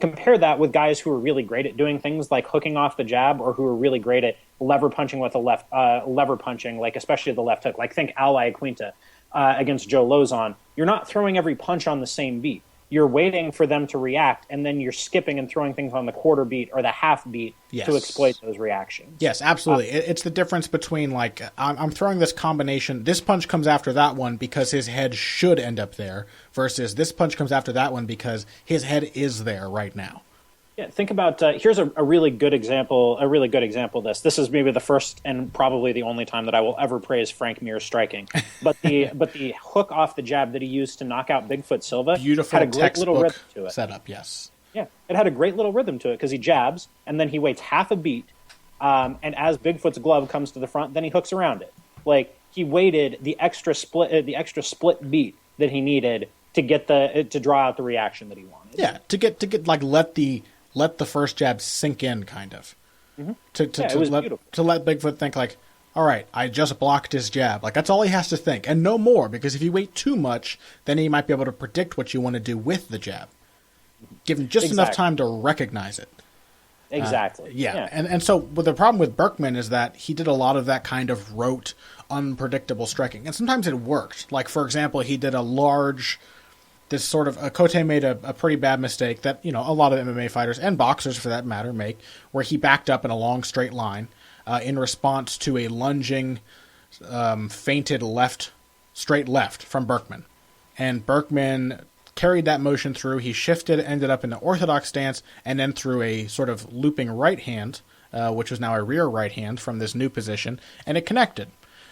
Compare that with guys who are really great at doing things like hooking off the jab, or who are really great at lever punching with lever punching, like especially the left hook. Like think Al Iaquinta against Joe Lozon. You're not throwing every punch on the same beat. You're waiting for them to react, and then you're skipping and throwing things on the quarter beat or the half beat to exploit those reactions. Yes, absolutely. It's the difference between, like, I'm throwing this combination, this punch comes after that one because his head should end up there, versus this punch comes after that one because his head is there right now. Yeah, think about here's a really good example. A really good example of this. This is maybe the first and probably the only time that I will ever praise Frank Mir's striking. But the hook off the jab that he used to knock out Bigfoot Silva beautiful had a great little rhythm to it. Setup, yes. Yeah, it had a great little rhythm to it because he jabs and then he waits half a beat, and as Bigfoot's glove comes to the front, then he hooks around it. Like he waited the extra split beat that he needed to get to draw out the reaction that he wanted. Yeah, to get like let the first jab sink in, kind of. Mm-hmm. To let Bigfoot think like, all right, I just blocked his jab. Like that's all he has to think, and no more. Because if you wait too much, then he might be able to predict what you want to do with the jab. Give him just enough time to recognize it. Exactly. Yeah. And so the problem with Burkman is that he did a lot of that kind of rote, unpredictable striking, and sometimes it worked. Like for example, he did a large this sort of Cote made a pretty bad mistake that, you know, a lot of MMA fighters and boxers for that matter make, where he backed up in a long straight line in response to a lunging, feinted straight left from Burkman. And Burkman carried that motion through. He shifted, ended up in the orthodox stance, and then threw a sort of looping right hand, which was now a rear right hand from this new position, and it connected.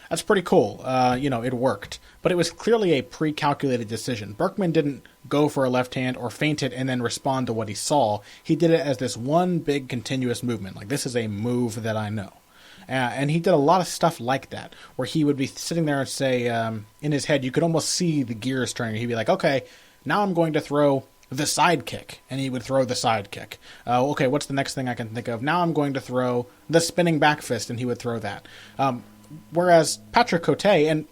That's pretty cool. It worked. But it was clearly a pre-calculated decision. Burkman didn't go for a left hand or feint it and then respond to what he saw. He did it as this one big continuous movement. Like, this is a move that I know. And he did a lot of stuff like that, where he would be sitting there and say, in his head, you could almost see the gears turning. He'd be like, okay, now I'm going to throw the side kick. And he would throw the side kick. Okay, what's the next thing I can think of? Now I'm going to throw the spinning back fist, and he would throw that. Whereas Patrick Cote, and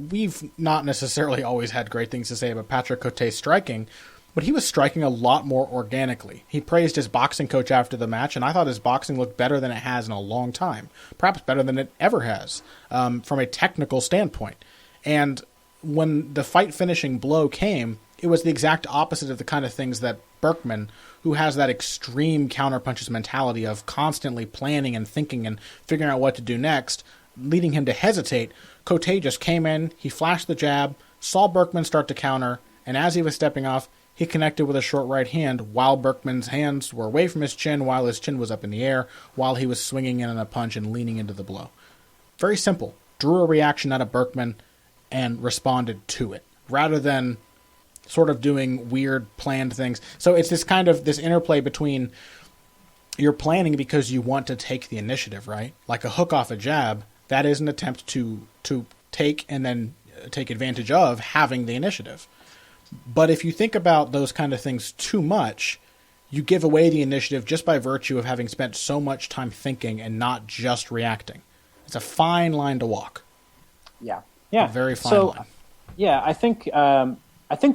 we've not necessarily always had great things to say about Patrick Cote's striking, but he was striking a lot more organically. He praised his boxing coach after the match, and I thought his boxing looked better than it has in a long time. Perhaps better than it ever has, from a technical standpoint. And when the fight-finishing blow came, it was the exact opposite of the kind of things that Burkman, who has that extreme counterpunches mentality of constantly planning and thinking and figuring out what to do next, leading him to hesitate. Cote just came in, he flashed the jab, saw Burkman start to counter, and as he was stepping off, he connected with a short right hand while Burkman's hands were away from his chin, while his chin was up in the air, while he was swinging in on a punch and leaning into the blow. Very simple. Drew a reaction out of Burkman and responded to it, rather than sort of doing weird planned things. So it's this kind of this interplay between you're planning because you want to take the initiative, right? Like a hook off a jab, that is an attempt to take and then take advantage of having the initiative. But if you think about those kind of things too much, you give away the initiative just by virtue of having spent so much time thinking and not just reacting. It's a fine line to walk. Yeah. A very fine line. Yeah, I think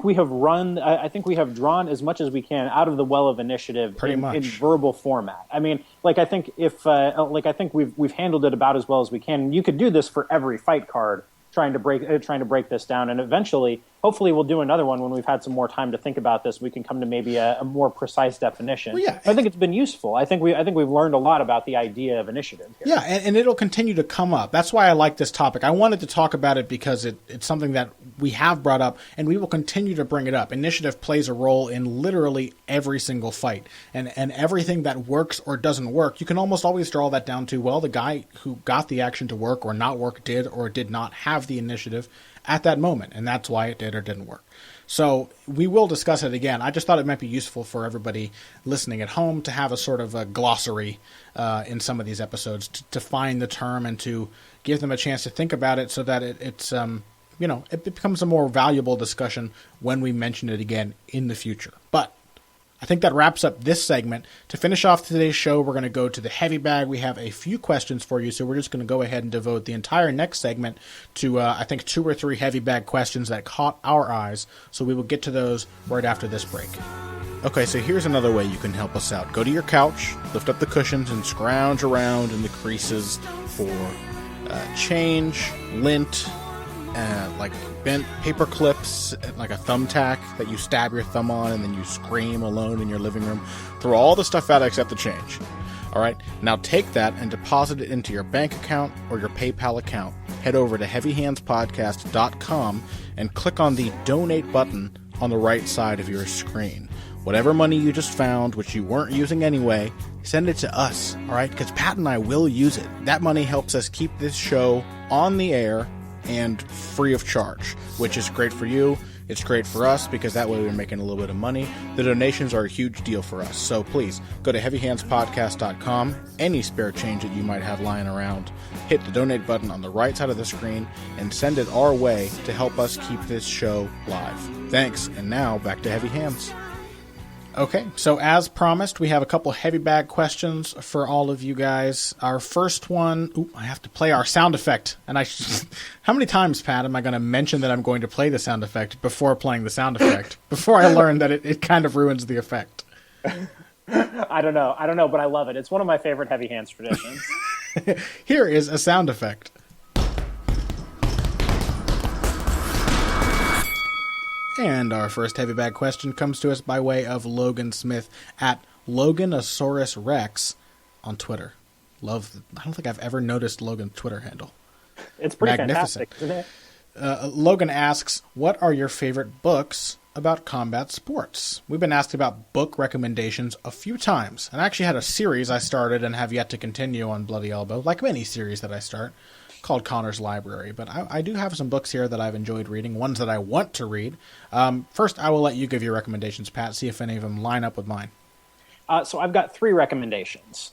we have drawn as much as we can out of the well of initiative in verbal format. I mean, I think we've handled it about as well as we can. You could do this for every fight card, trying to break this down, and eventually, hopefully, we'll do another one when we've had some more time to think about this. We can come to maybe a more precise definition. Well, yeah, I think it's been useful. I think we've learned a lot about the idea of initiative here. Yeah, and it'll continue to come up. That's why I like this topic. I wanted to talk about it because it's something that we have brought up, and we will continue to bring it up. Initiative plays a role in literally every single fight, and everything that works or doesn't work, you can almost always draw that down to, well, the guy who got the action to work or not work did or did not have the initiative at that moment, and that's why it did or didn't work. So we will discuss it again. I just thought it might be useful for everybody listening at home to have a sort of a glossary in some of these episodes to find the term and to give them a chance to think about it so that it becomes a more valuable discussion when we mention it again in the future. But I think that wraps up this segment. To finish off today's show, we're going to go to the heavy bag. We have a few questions for you, so we're just going to go ahead and devote the entire next segment to, I think, 2 or 3 heavy bag questions that caught our eyes, so we will get to those right after this break. Okay, so here's another way you can help us out. Go to your couch, lift up the cushions, and scrounge around in the creases for change, lint, like bent paper clips, like a thumbtack that you stab your thumb on and then you scream alone in your living room. Throw all the stuff out except the change. All right, now take that and deposit it into your bank account or your PayPal account. Head over to heavyhandspodcast.com and click on the donate button on the right side of your screen. Whatever money you just found, which you weren't using anyway, send it to us, all right? Because Pat and I will use it. That money helps us keep this show on the air and free of charge, which is great for you. It's great for us because that way we're making a little bit of money. The donations are a huge deal for us. So please go to heavyhandspodcast.com. Any spare change that you might have lying around, hit the donate button on the right side of the screen and send it our way to help us keep this show live. Thanks. And now back to Heavy Hands. Okay, so as promised, we have a couple heavy bag questions for all of you guys. Our first one, I have to play our sound effect. And how many times, Pat, am I going to mention that I'm going to play the sound effect before playing the sound effect? Before I learn that it kind of ruins the effect. I don't know, but I love it. It's one of my favorite Heavy Hands traditions. Here is a sound effect. And our first heavy bag question comes to us by way of Logan Smith at Loganosaurus Rex on Twitter. I don't think I've ever noticed Logan's Twitter handle. It's pretty fantastic, isn't it? Logan asks, what are your favorite books about combat sports? We've been asked about book recommendations a few times. And I actually had a series I started and have yet to continue on Bloody Elbow, like many series that I start, called Connor's Library. But I do have some books here that I've enjoyed reading, ones that I want to read. First, I will let you give your recommendations, Pat, see if any of them line up with mine. So I've got 3 recommendations.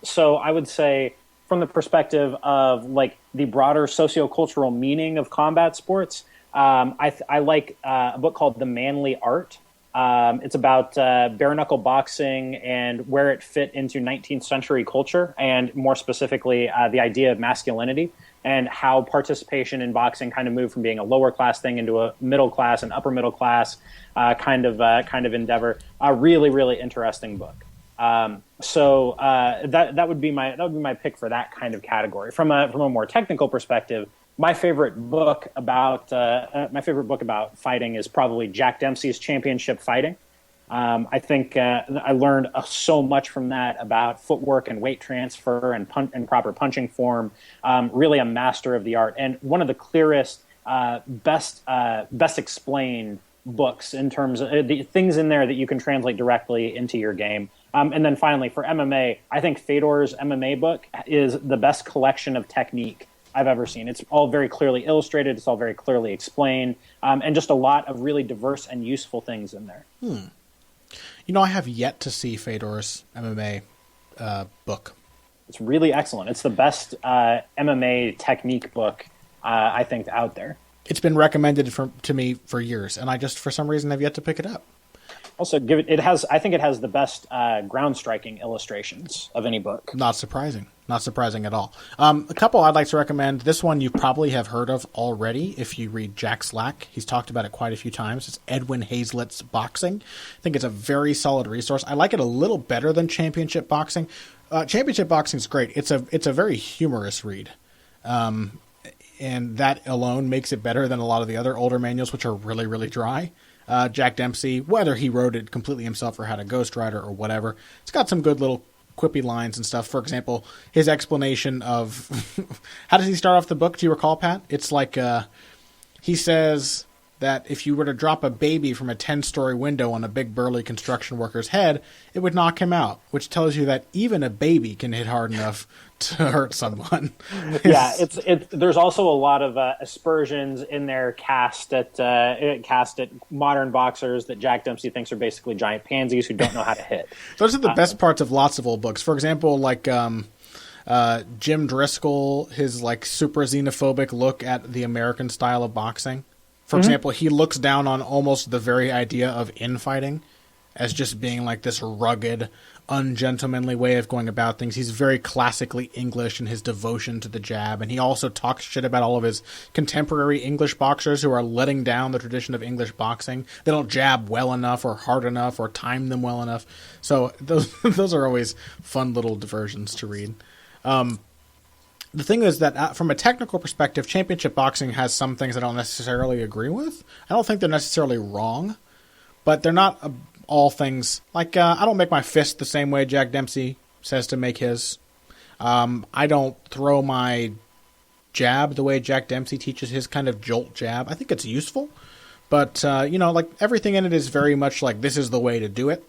So I would say, from the perspective of like the broader sociocultural meaning of combat sports, I like a book called The Manly Art. It's about bare knuckle boxing and where it fit into 19th century culture, and more specifically, the idea of masculinity and how participation in boxing kind of moved from being a lower class thing into a middle class and upper middle class kind of endeavor. A really, really interesting book. So that would be my pick for that kind of category. From a more technical perspective, my favorite book about fighting is probably Jack Dempsey's Championship Fighting. I think I learned so much from that about footwork and weight transfer and proper punching form. Really a master of the art, and one of the clearest, best explained books in terms of the things in there that you can translate directly into your game. And then finally, for MMA, I think Fedor's MMA book is the best collection of technique I've ever seen. It's all very clearly illustrated. It's all very clearly explained, and just a lot of really diverse and useful things in there. You know, I have yet to see Fedor's MMA book. It's really excellent. It's the best MMA technique book, I think, out there. It's been recommended to me for years, and I just, for some reason, have yet to pick it up. Also, I think it has the best ground striking illustrations of any book. Not surprising at all. A couple I'd like to recommend. This one you probably have heard of already if you read Jack Slack. He's talked about it quite a few times. It's Edwin Hazlitt's Boxing. I think it's a very solid resource. I like it a little better than Championship Boxing. Championship Boxing is great. It's a very humorous read. And that alone makes it better than a lot of the other older manuals, which are really, really dry. Jack Dempsey, whether he wrote it completely himself or had a ghostwriter or whatever, it's got some good little quippy lines and stuff. For example, his explanation of how does he start off the book? Do you recall, Pat? It's like he says that if you were to drop a baby from a 10-story window on a big burly construction worker's head, it would knock him out, which tells you that even a baby can hit hard enough to hurt someone. Yeah, there's also a lot of aspersions in there cast at modern boxers that Jack Dempsey thinks are basically giant pansies who don't know how to hit. Those are the best parts of lots of old books. For example, like Jim Driscoll, his like super xenophobic look at the American style of boxing. For example, he looks down on almost the very idea of infighting as just being like this rugged, ungentlemanly way of going about things. He's very classically English in his devotion to the jab, and he also talks shit about all of his contemporary English boxers who are letting down the tradition of English boxing. They don't jab well enough or hard enough or time them well enough. So those are always fun little diversions to read. The thing is that from a technical perspective, Championship Boxing has some things I don't necessarily agree with. I don't think they're necessarily wrong, but they're not all things. Like, I don't make my fist the same way Jack Dempsey says to make his. I don't throw my jab the way Jack Dempsey teaches his kind of jolt jab. I think it's useful, but, like everything in it is very much like this is the way to do it.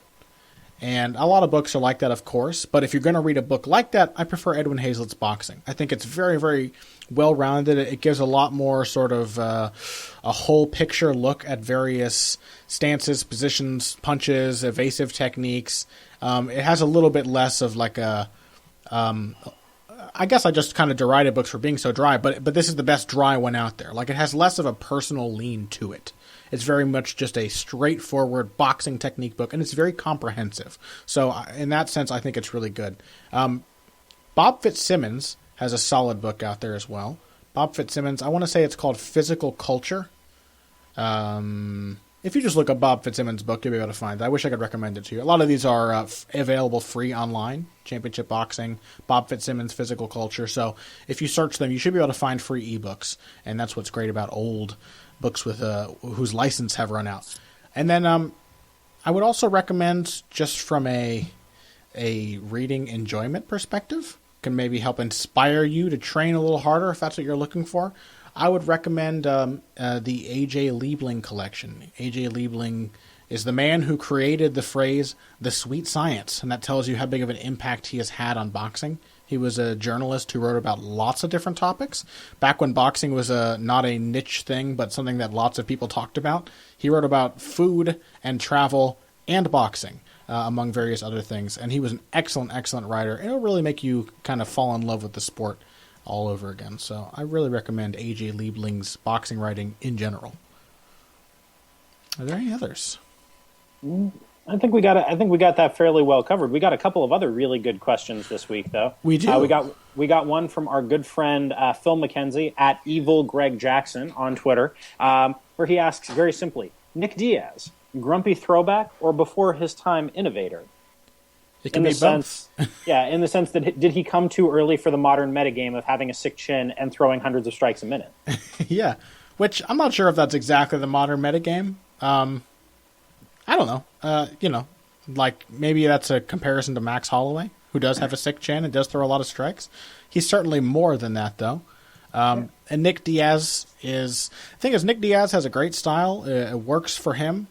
And a lot of books are like that, of course. But if you're going to read a book like that, I prefer Edwin Hazlitt's Boxing. I think it's very, very well-rounded. It gives a lot more sort of a whole picture look at various stances, positions, punches, evasive techniques. It has a little bit less of like a... I guess I just kind of derided books for being so dry, but this is the best dry one out there. Like, it has less of a personal lean to it. It's very much just a straightforward boxing technique book, and it's very comprehensive. So in that sense, I think it's really good. Bob Fitzsimmons has a solid book out there as well. Bob Fitzsimmons, I want to say it's called Physical Culture. If you just look up Bob Fitzsimmons' book, you'll be able to find it. I wish I could recommend it to you. A lot of these are available free online. Championship Boxing, Bob Fitzsimmons' Physical Culture. So if you search them, you should be able to find free ebooks. And that's what's great about old books with whose license have run out. And then I would also recommend, just from a reading enjoyment perspective, can maybe help inspire you to train a little harder if that's what you're looking for. I would recommend the A.J. Liebling collection. A.J. Liebling is the man who created the phrase "the sweet science," and that tells you how big of an impact he has had on boxing. He was a journalist who wrote about lots of different topics. Back when boxing was not a niche thing, but something that lots of people talked about, he wrote about food and travel and boxing, among various other things. And he was an excellent, excellent writer. And it'll really make you kind of fall in love with the sport all over again. So I really recommend A.J. Liebling's boxing writing in general. Are there any others? I think we got that fairly well covered. We got a couple of other really good questions this week, though. We do. We got one from our good friend Phil McKenzie at Evil Greg Jackson on Twitter, where he asks very simply: Nick Diaz, grumpy throwback or before his time innovator? It can be both. In the sense that did he come too early for the modern metagame of having a sick chin and throwing hundreds of strikes a minute? Yeah, which I'm not sure if that's exactly the modern metagame. I don't know. Like maybe that's a comparison to Max Holloway, who does have a sick chin and does throw a lot of strikes. He's certainly more than that, though. And Nick Diaz Nick Diaz has a great style. It works for him,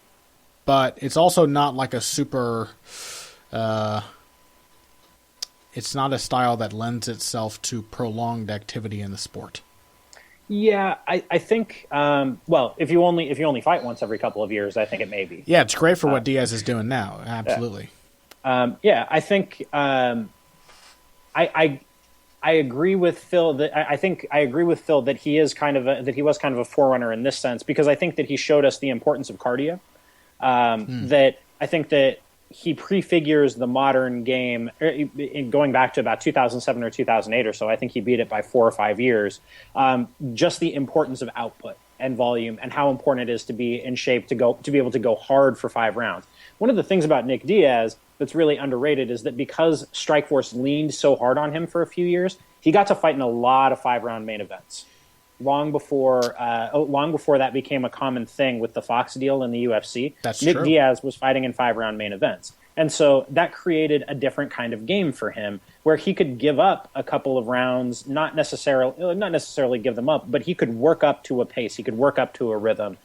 but it's also not like a super. It's not a style that lends itself to prolonged activity in the sport. Yeah, I think. If you only fight once every couple of years, I think it may be. Yeah, it's great for what Diaz is doing now. Absolutely. I think. I agree with Phil that I agree with Phil that he is he was kind of a forerunner in this sense, because I think that he showed us the importance of cardio. That I think that he prefigures the modern game going back to about 2007 or 2008 or so. I think he beat it by 4 or 5 years. Just the importance of output and volume and how important it is to be in shape to be able to go hard for 5 rounds. One of the things about Nick Diaz that's really underrated is that because Strikeforce leaned so hard on him for a few years, he got to fight in a lot of 5-round main events. Long before that became a common thing with the Fox deal in the UFC. Nick Diaz was fighting in 5-round main events. And so that created a different kind of game for him, where he could give up a couple of rounds, not necessarily give them up, but he could work up to a pace, he could work up to a rhythm,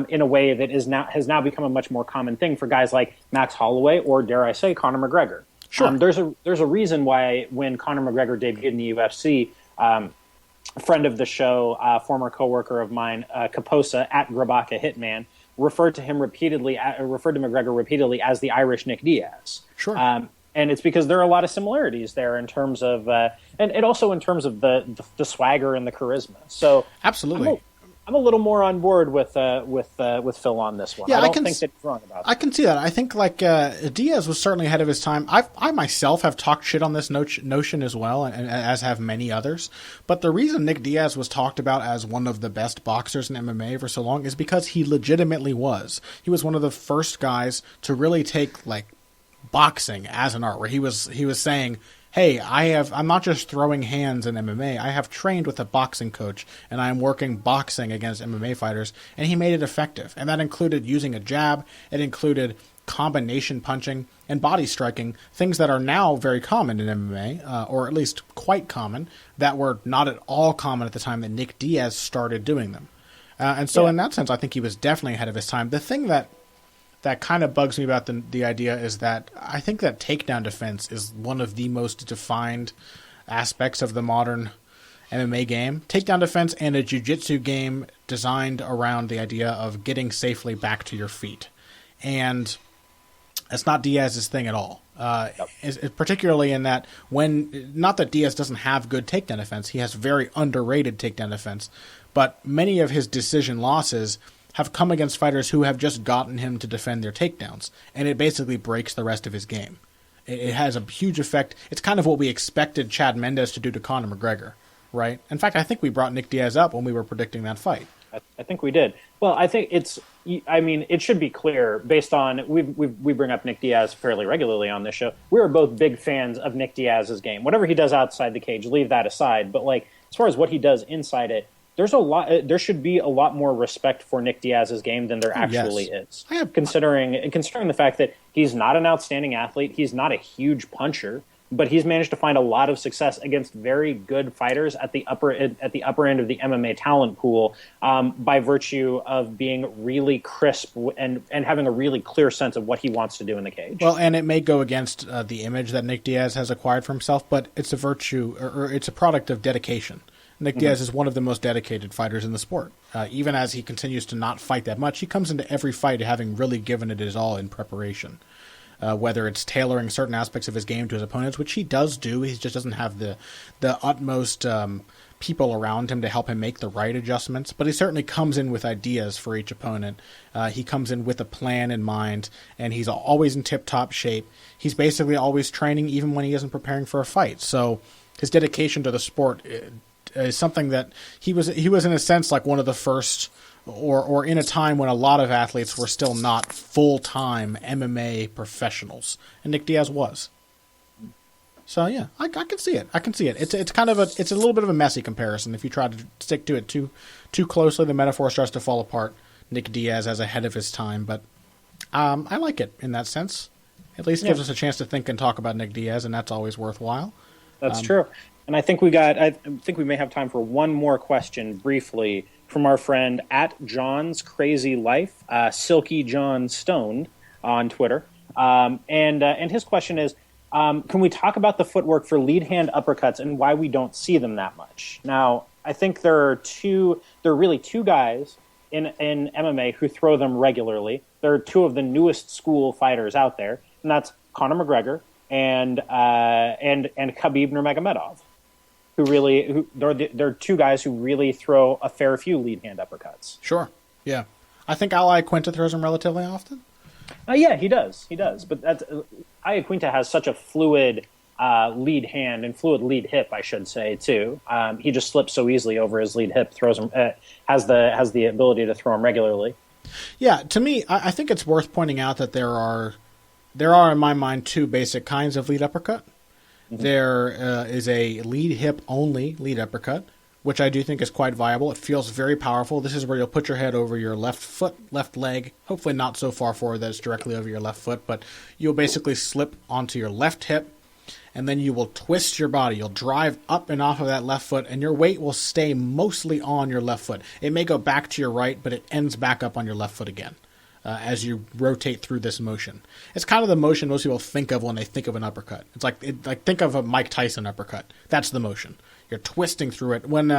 in a way that has now become a much more common thing for guys like Max Holloway or, dare I say, Conor McGregor. Sure. There's a reason why when Conor McGregor debuted in the UFC, friend of the show, former coworker of mine, Kaposa at Grabaka Hitman, referred to McGregor repeatedly as the Irish Nick Diaz. Sure. And it's because there are a lot of similarities there in terms of, and also in terms of the swagger and the charisma. So absolutely. I'm a little more on board with Phil on this one. Yeah, I don't think that he's wrong about that. I can see that. I think Diaz was certainly ahead of his time. I myself have talked shit on this notion as well, and as have many others. But the reason Nick Diaz was talked about as one of the best boxers in MMA for so long is because he legitimately was. He was one of the first guys to really take boxing as an art, where he was saying, hey, I'm not just throwing hands in MMA. I have trained with a boxing coach, and I am working boxing against MMA fighters, and he made it effective. And that included using a jab. It included combination punching and body striking, things that are now very common in MMA, or at least quite common, that were not at all common at the time that Nick Diaz started doing them. And so in that sense, I think he was definitely ahead of his time. The thing that kind of bugs me about the idea is that I think that takedown defense is one of the most defined aspects of the modern MMA game. Takedown defense and a jiu-jitsu game designed around the idea of getting safely back to your feet. And that's not Diaz's thing at all. Particularly in that not that Diaz doesn't have good takedown defense, he has very underrated takedown defense, but many of his decision losses have come against fighters who have just gotten him to defend their takedowns, and it basically breaks the rest of his game. It has a huge effect. It's kind of what we expected Chad Mendes to do to Conor McGregor, right? In fact, I think we brought Nick Diaz up when we were predicting that fight. I think we did. Well, I think it should be clear based on, we bring up Nick Diaz fairly regularly on this show. We are both big fans of Nick Diaz's game. Whatever he does outside the cage, leave that aside. But as far as what he does inside it, there's a lot. There should be a lot more respect for Nick Diaz's game than there actually is. Considering the fact that he's not an outstanding athlete, he's not a huge puncher, but he's managed to find a lot of success against very good fighters at the upper end of the MMA talent pool, by virtue of being really crisp and having a really clear sense of what he wants to do in the cage. Well, and it may go against the image that Nick Diaz has acquired for himself, but it's a virtue, or it's a product of dedication. Nick Diaz is one of the most dedicated fighters in the sport. Even as he continues to not fight that much, he comes into every fight having really given it his all in preparation. Whether it's tailoring certain aspects of his game to his opponents, which he does do. He just doesn't have the utmost people around him to help him make the right adjustments. But he certainly comes in with ideas for each opponent. He comes in with a plan in mind, and he's always in tip-top shape. He's basically always training, even when he isn't preparing for a fight. So his dedication to the sport is something that he was in a sense like one of the first, or in a time when a lot of athletes were still not full-time MMA professionals, and Nick Diaz was. So yeah, I can see it. It's kind of it's a little bit of a messy comparison. If you try to stick to it too closely, the metaphor starts to fall apart. Nick Diaz as ahead of his time, but I like it in that sense. At least it gives us a chance to think and talk about Nick Diaz, and that's always worthwhile. That's true. And I think we may have time for one more question briefly from our friend at John's Crazy Life, Silky John Stone on Twitter. And his question is, can we talk about the footwork for lead hand uppercuts and why we don't see them that much? Now, I think there are really two guys in MMA who throw them regularly. There are two of the newest school fighters out there, and that's Conor McGregor and Khabib Nurmagomedov. They're two guys who really throw a fair few lead hand uppercuts. Sure, yeah. I think Iaquinta throws them relatively often. Yeah, he does. But Iaquinta has such a fluid lead hand and fluid lead hip, I should say, too. He just slips so easily over his lead hip. Throws him, has the ability to throw him regularly. Yeah, to me, I think it's worth pointing out that there are in my mind two basic kinds of lead uppercut. Mm-hmm. There is a lead hip only lead uppercut, which I do think is quite viable. It feels very powerful. This is where you'll put your head over your left foot, left leg, hopefully not so far forward that it's directly over your left foot, but you'll basically slip onto your left hip, and then you will twist your body. You'll drive up and off of that left foot, and your weight will stay mostly on your left foot. It may go back to your right, but it ends back up on your left foot again as you rotate through this motion. It's kind of the motion most people think of when they think of an uppercut. It's like think of a Mike Tyson uppercut. That's the motion. You're twisting through it. When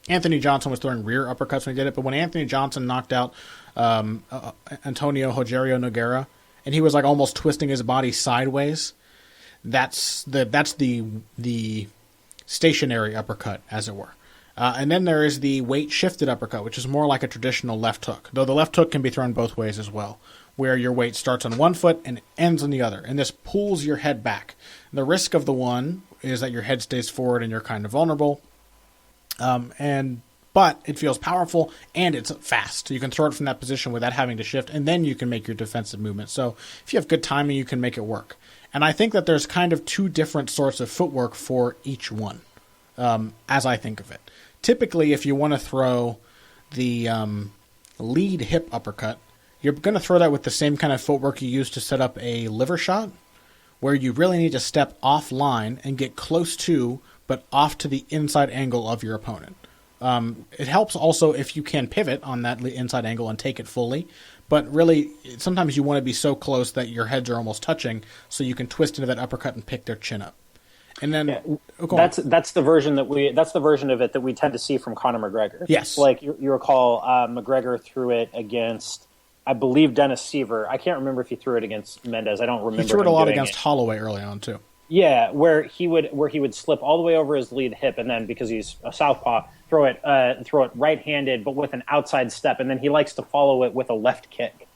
Anthony Johnson was throwing rear uppercuts when he did it, but when Anthony Johnson knocked out Antonio Rogerio Nogueira, and he was like almost twisting his body sideways, that's the stationary uppercut, as it were. And then there is the weight-shifted uppercut, which is more like a traditional left hook, though the left hook can be thrown both ways as well, where your weight starts on one foot and ends on the other, and this pulls your head back. The risk of the one is that your head stays forward and you're kind of vulnerable, but it feels powerful and it's fast. So you can throw it from that position without having to shift, and then you can make your defensive movement. So if you have good timing, you can make it work. And I think that there's kind of two different sorts of footwork for each one, as I think of it. Typically, if you want to throw the lead hip uppercut, you're going to throw that with the same kind of footwork you use to set up a liver shot, where you really need to step offline and get close to, but off to the inside angle of your opponent. It helps also if you can pivot on that inside angle and take it fully, but really, sometimes you want to be so close that your heads are almost touching, so you can twist into that uppercut and pick their chin up. And then that's the version of it that we tend to see from Conor McGregor. Yes, like you recall, McGregor threw it against, I believe, Dennis Seaver. I can't remember if he threw it against Mendez. I don't remember. He threw it a lot against Holloway early on too. Yeah, where he would slip all the way over his lead hip, and then because he's a southpaw, throw it right-handed, but with an outside step, and then he likes to follow it with a left kick.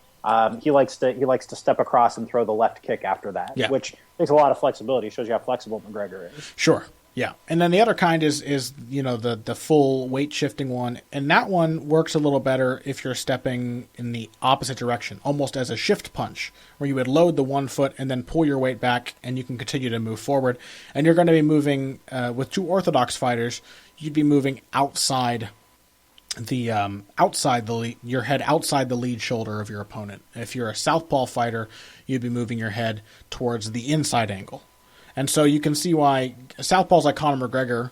He likes to step across and throw the left kick after that, which takes a lot of flexibility. Shows you how flexible McGregor is. Sure, yeah. And then the other kind is the full weight shifting one, and that one works a little better if you're stepping in the opposite direction, almost as a shift punch, where you would load the one foot and then pull your weight back, and you can continue to move forward. And you're going to be moving with two orthodox fighters. You'd be moving outside the your head outside the lead shoulder of your opponent. If you're a southpaw fighter, you'd be moving your head towards the inside angle. And so you can see why southpaws like Conor McGregor,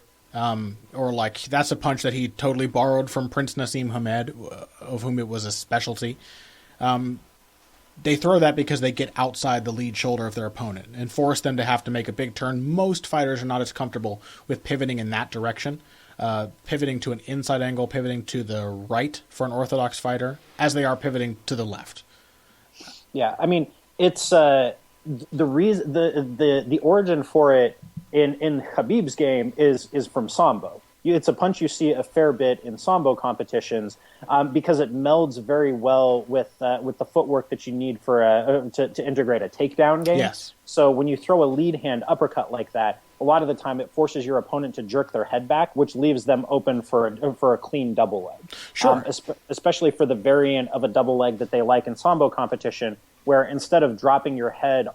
or like that's a punch that he totally borrowed from Prince Nassim Hamed, of whom it was a specialty. They throw that because they get outside the lead shoulder of their opponent and force them to have to make a big turn. Most fighters are not as comfortable with pivoting in that direction, pivoting to an inside angle, pivoting to the right for an orthodox fighter, as they are pivoting to the left. Yeah, I mean, it's the reason the origin for it in Khabib's game is from Sambo. It's a punch you see a fair bit in Sambo competitions because it melds very well with the footwork that you need for to integrate a takedown game. Yes. So when you throw a lead hand uppercut like that, a lot of the time it forces your opponent to jerk their head back, which leaves them open for a clean double leg. Sure. Especially for the variant of a double leg that they like in Sambo competition, where instead of dropping your head,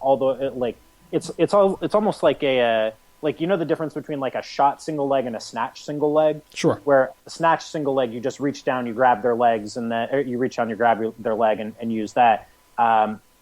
it's almost like a like, you know, the difference between like a shot single leg and a snatch single leg? Sure. Where a snatch single leg, you just reach down, you grab their legs, and then you reach down, you grab their leg and use that.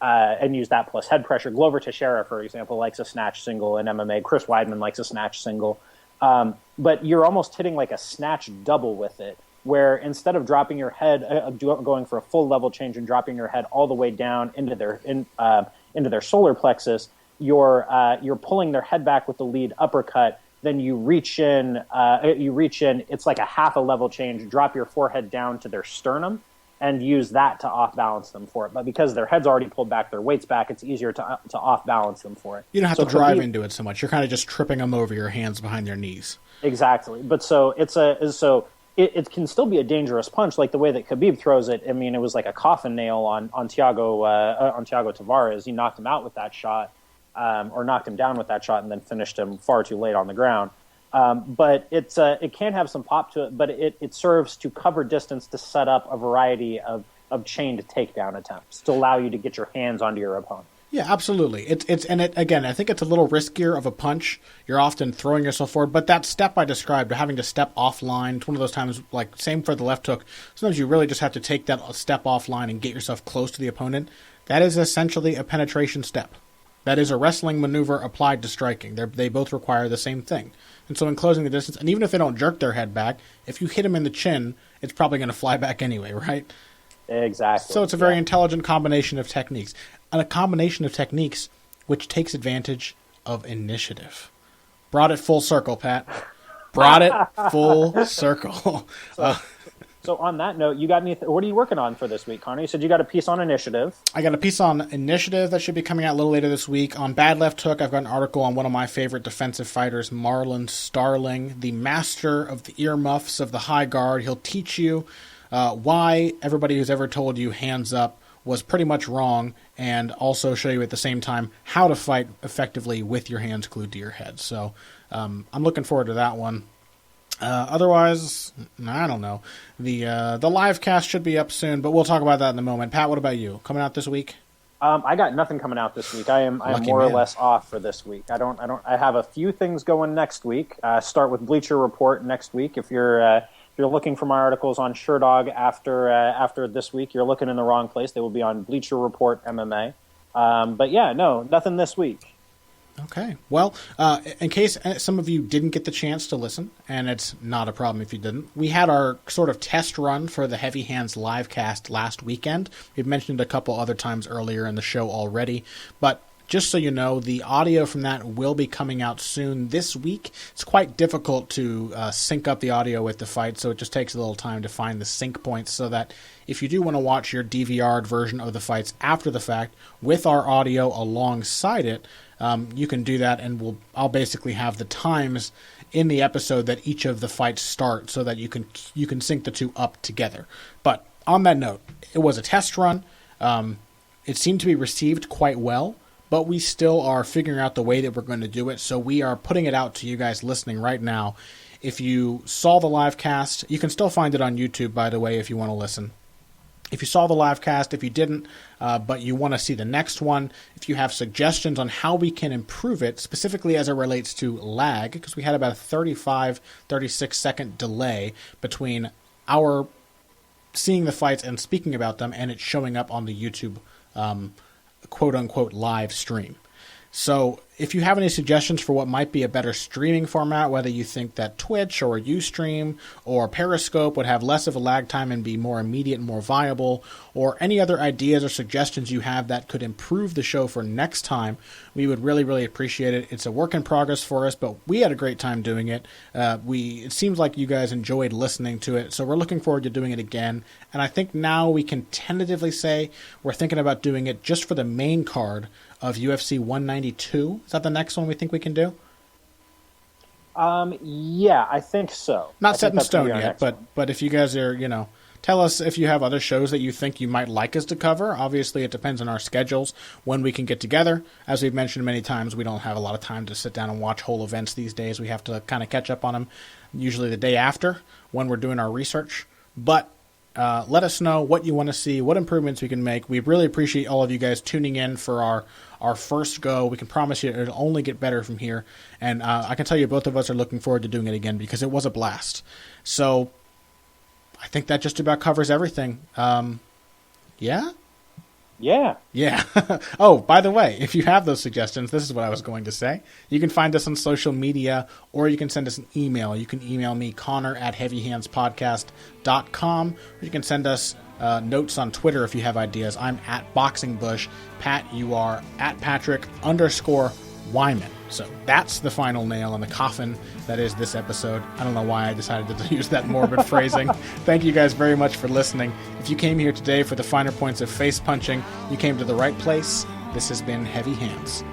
And use that plus head pressure. Glover Teixeira, for example, likes a snatch single in MMA. Chris Weidman likes a snatch single. But you're almost hitting like a snatch double with it, where instead of dropping your head, going for a full level change and dropping your head all the way down into their solar plexus, you're pulling their head back with the lead uppercut. Then you reach in. It's like a half a level change. Drop your forehead down to their sternum, and use that to off-balance them for it. But because their head's already pulled back, their weight's back, it's easier to off-balance them for it. You don't have to drive into it so much. You're kind of just tripping them over your hands behind their knees. Exactly. But so it can still be a dangerous punch, like the way that Khabib throws it. I mean, it was like a coffin nail on Thiago Tavares. He knocked him out with that shot, or knocked him down with that shot, and then finished him far too late on the ground. But it can have some pop to it, but it serves to cover distance to set up a variety of chained takedown attempts to allow you to get your hands onto your opponent. Yeah, absolutely. Again, I think it's a little riskier of a punch. You're often throwing yourself forward, but that step I described, having to step offline, it's one of those times, like same for the left hook. Sometimes you really just have to take that step offline and get yourself close to the opponent. That is essentially a penetration step. That is a wrestling maneuver applied to striking. They both require the same thing. And so in closing the distance, and even if they don't jerk their head back, if you hit them in the chin, it's probably going to fly back anyway, right? Exactly. So it's a very intelligent combination of techniques. And a combination of techniques which takes advantage of initiative. Brought it full circle, Pat. Brought it full circle. So on that note, you got what are you working on for this week, Connor? You said you got a piece on initiative. I got a piece on initiative that should be coming out a little later this week. On bad left hook, I've got an article on one of my favorite defensive fighters, Marlon Starling, the master of the earmuffs of the high guard. He'll teach you why everybody who's ever told you hands up was pretty much wrong, and also show you at the same time how to fight effectively with your hands glued to your head. So I'm looking forward to that one. Otherwise, I don't know. The live cast should be up soon, but we'll talk about that in a moment. Pat, what about you? Coming out this week? I got nothing coming out this week. I am more or less off for this week. I have a few things going next week. Start with Bleacher Report next week. If you're looking for my articles on Sherdog after this week, you're looking in the wrong place. They will be on Bleacher Report MMA. But yeah, no, nothing this week. Okay. Well, in case some of you didn't get the chance to listen, and it's not a problem if you didn't, we had our sort of test run for the Heavy Hands live cast last weekend. We've mentioned it a couple other times earlier in the show already, but just so you know, the audio from that will be coming out soon this week. It's quite difficult to sync up the audio with the fight, so it just takes a little time to find the sync points so that if you do want to watch your DVR'd version of the fights after the fact with our audio alongside it, you can do that, and I'll basically have the times in the episode that each of the fights start so that you can sync the two up together. But on that note, it was a test run. It seemed to be received quite well, but we still are figuring out the way that we're going to do it, so we are putting it out to you guys listening right now. If you saw the live cast, you can still find it on YouTube, by the way, if you want to listen. If you saw the live cast, if you didn't, but you want to see the next one, if you have suggestions on how we can improve it, specifically as it relates to lag, because we had about a 36 second delay between our seeing the fights and speaking about them, and it's showing up on the YouTube quote-unquote live stream. So if you have any suggestions for what might be a better streaming format, whether you think that Twitch or Ustream or Periscope would have less of a lag time and be more immediate and more viable, or any other ideas or suggestions you have that could improve the show for next time, we would really, really appreciate it. It's a work in progress for us, but we had a great time doing it. It seems like you guys enjoyed listening to it, so we're looking forward to doing it again. And I think now we can tentatively say we're thinking about doing it just for the main card of UFC 192. Is that the next one we think we can do? Yeah, I think so. Not set in stone yet, but if you guys are, tell us if you have other shows that you think you might like us to cover. Obviously, it depends on our schedules, when we can get together. As we've mentioned many times, we don't have a lot of time to sit down and watch whole events these days. We have to kind of catch up on them, usually the day after, when we're doing our research. But let us know what you want to see, what improvements we can make. We really appreciate all of you guys tuning in for our first go. We can promise you it'll only get better from here. And I can tell you both of us are looking forward to doing it again because it was a blast. So I think that just about covers everything. Yeah? Yeah. Yeah. Oh, by the way, if you have those suggestions, this is what I was going to say. You can find us on social media, or you can send us an email. You can email me, Connor@heavyhandspodcast.com, or you can send us notes on Twitter if you have ideas. I'm at BoxingBush. Pat, you are at Patrick_Wyman. So that's the final nail in the coffin that is this episode. I don't know why I decided to use that morbid phrasing. Thank you guys very much for listening. If you came here today for the finer points of face punching, you came to the right place. This has been Heavy Hands.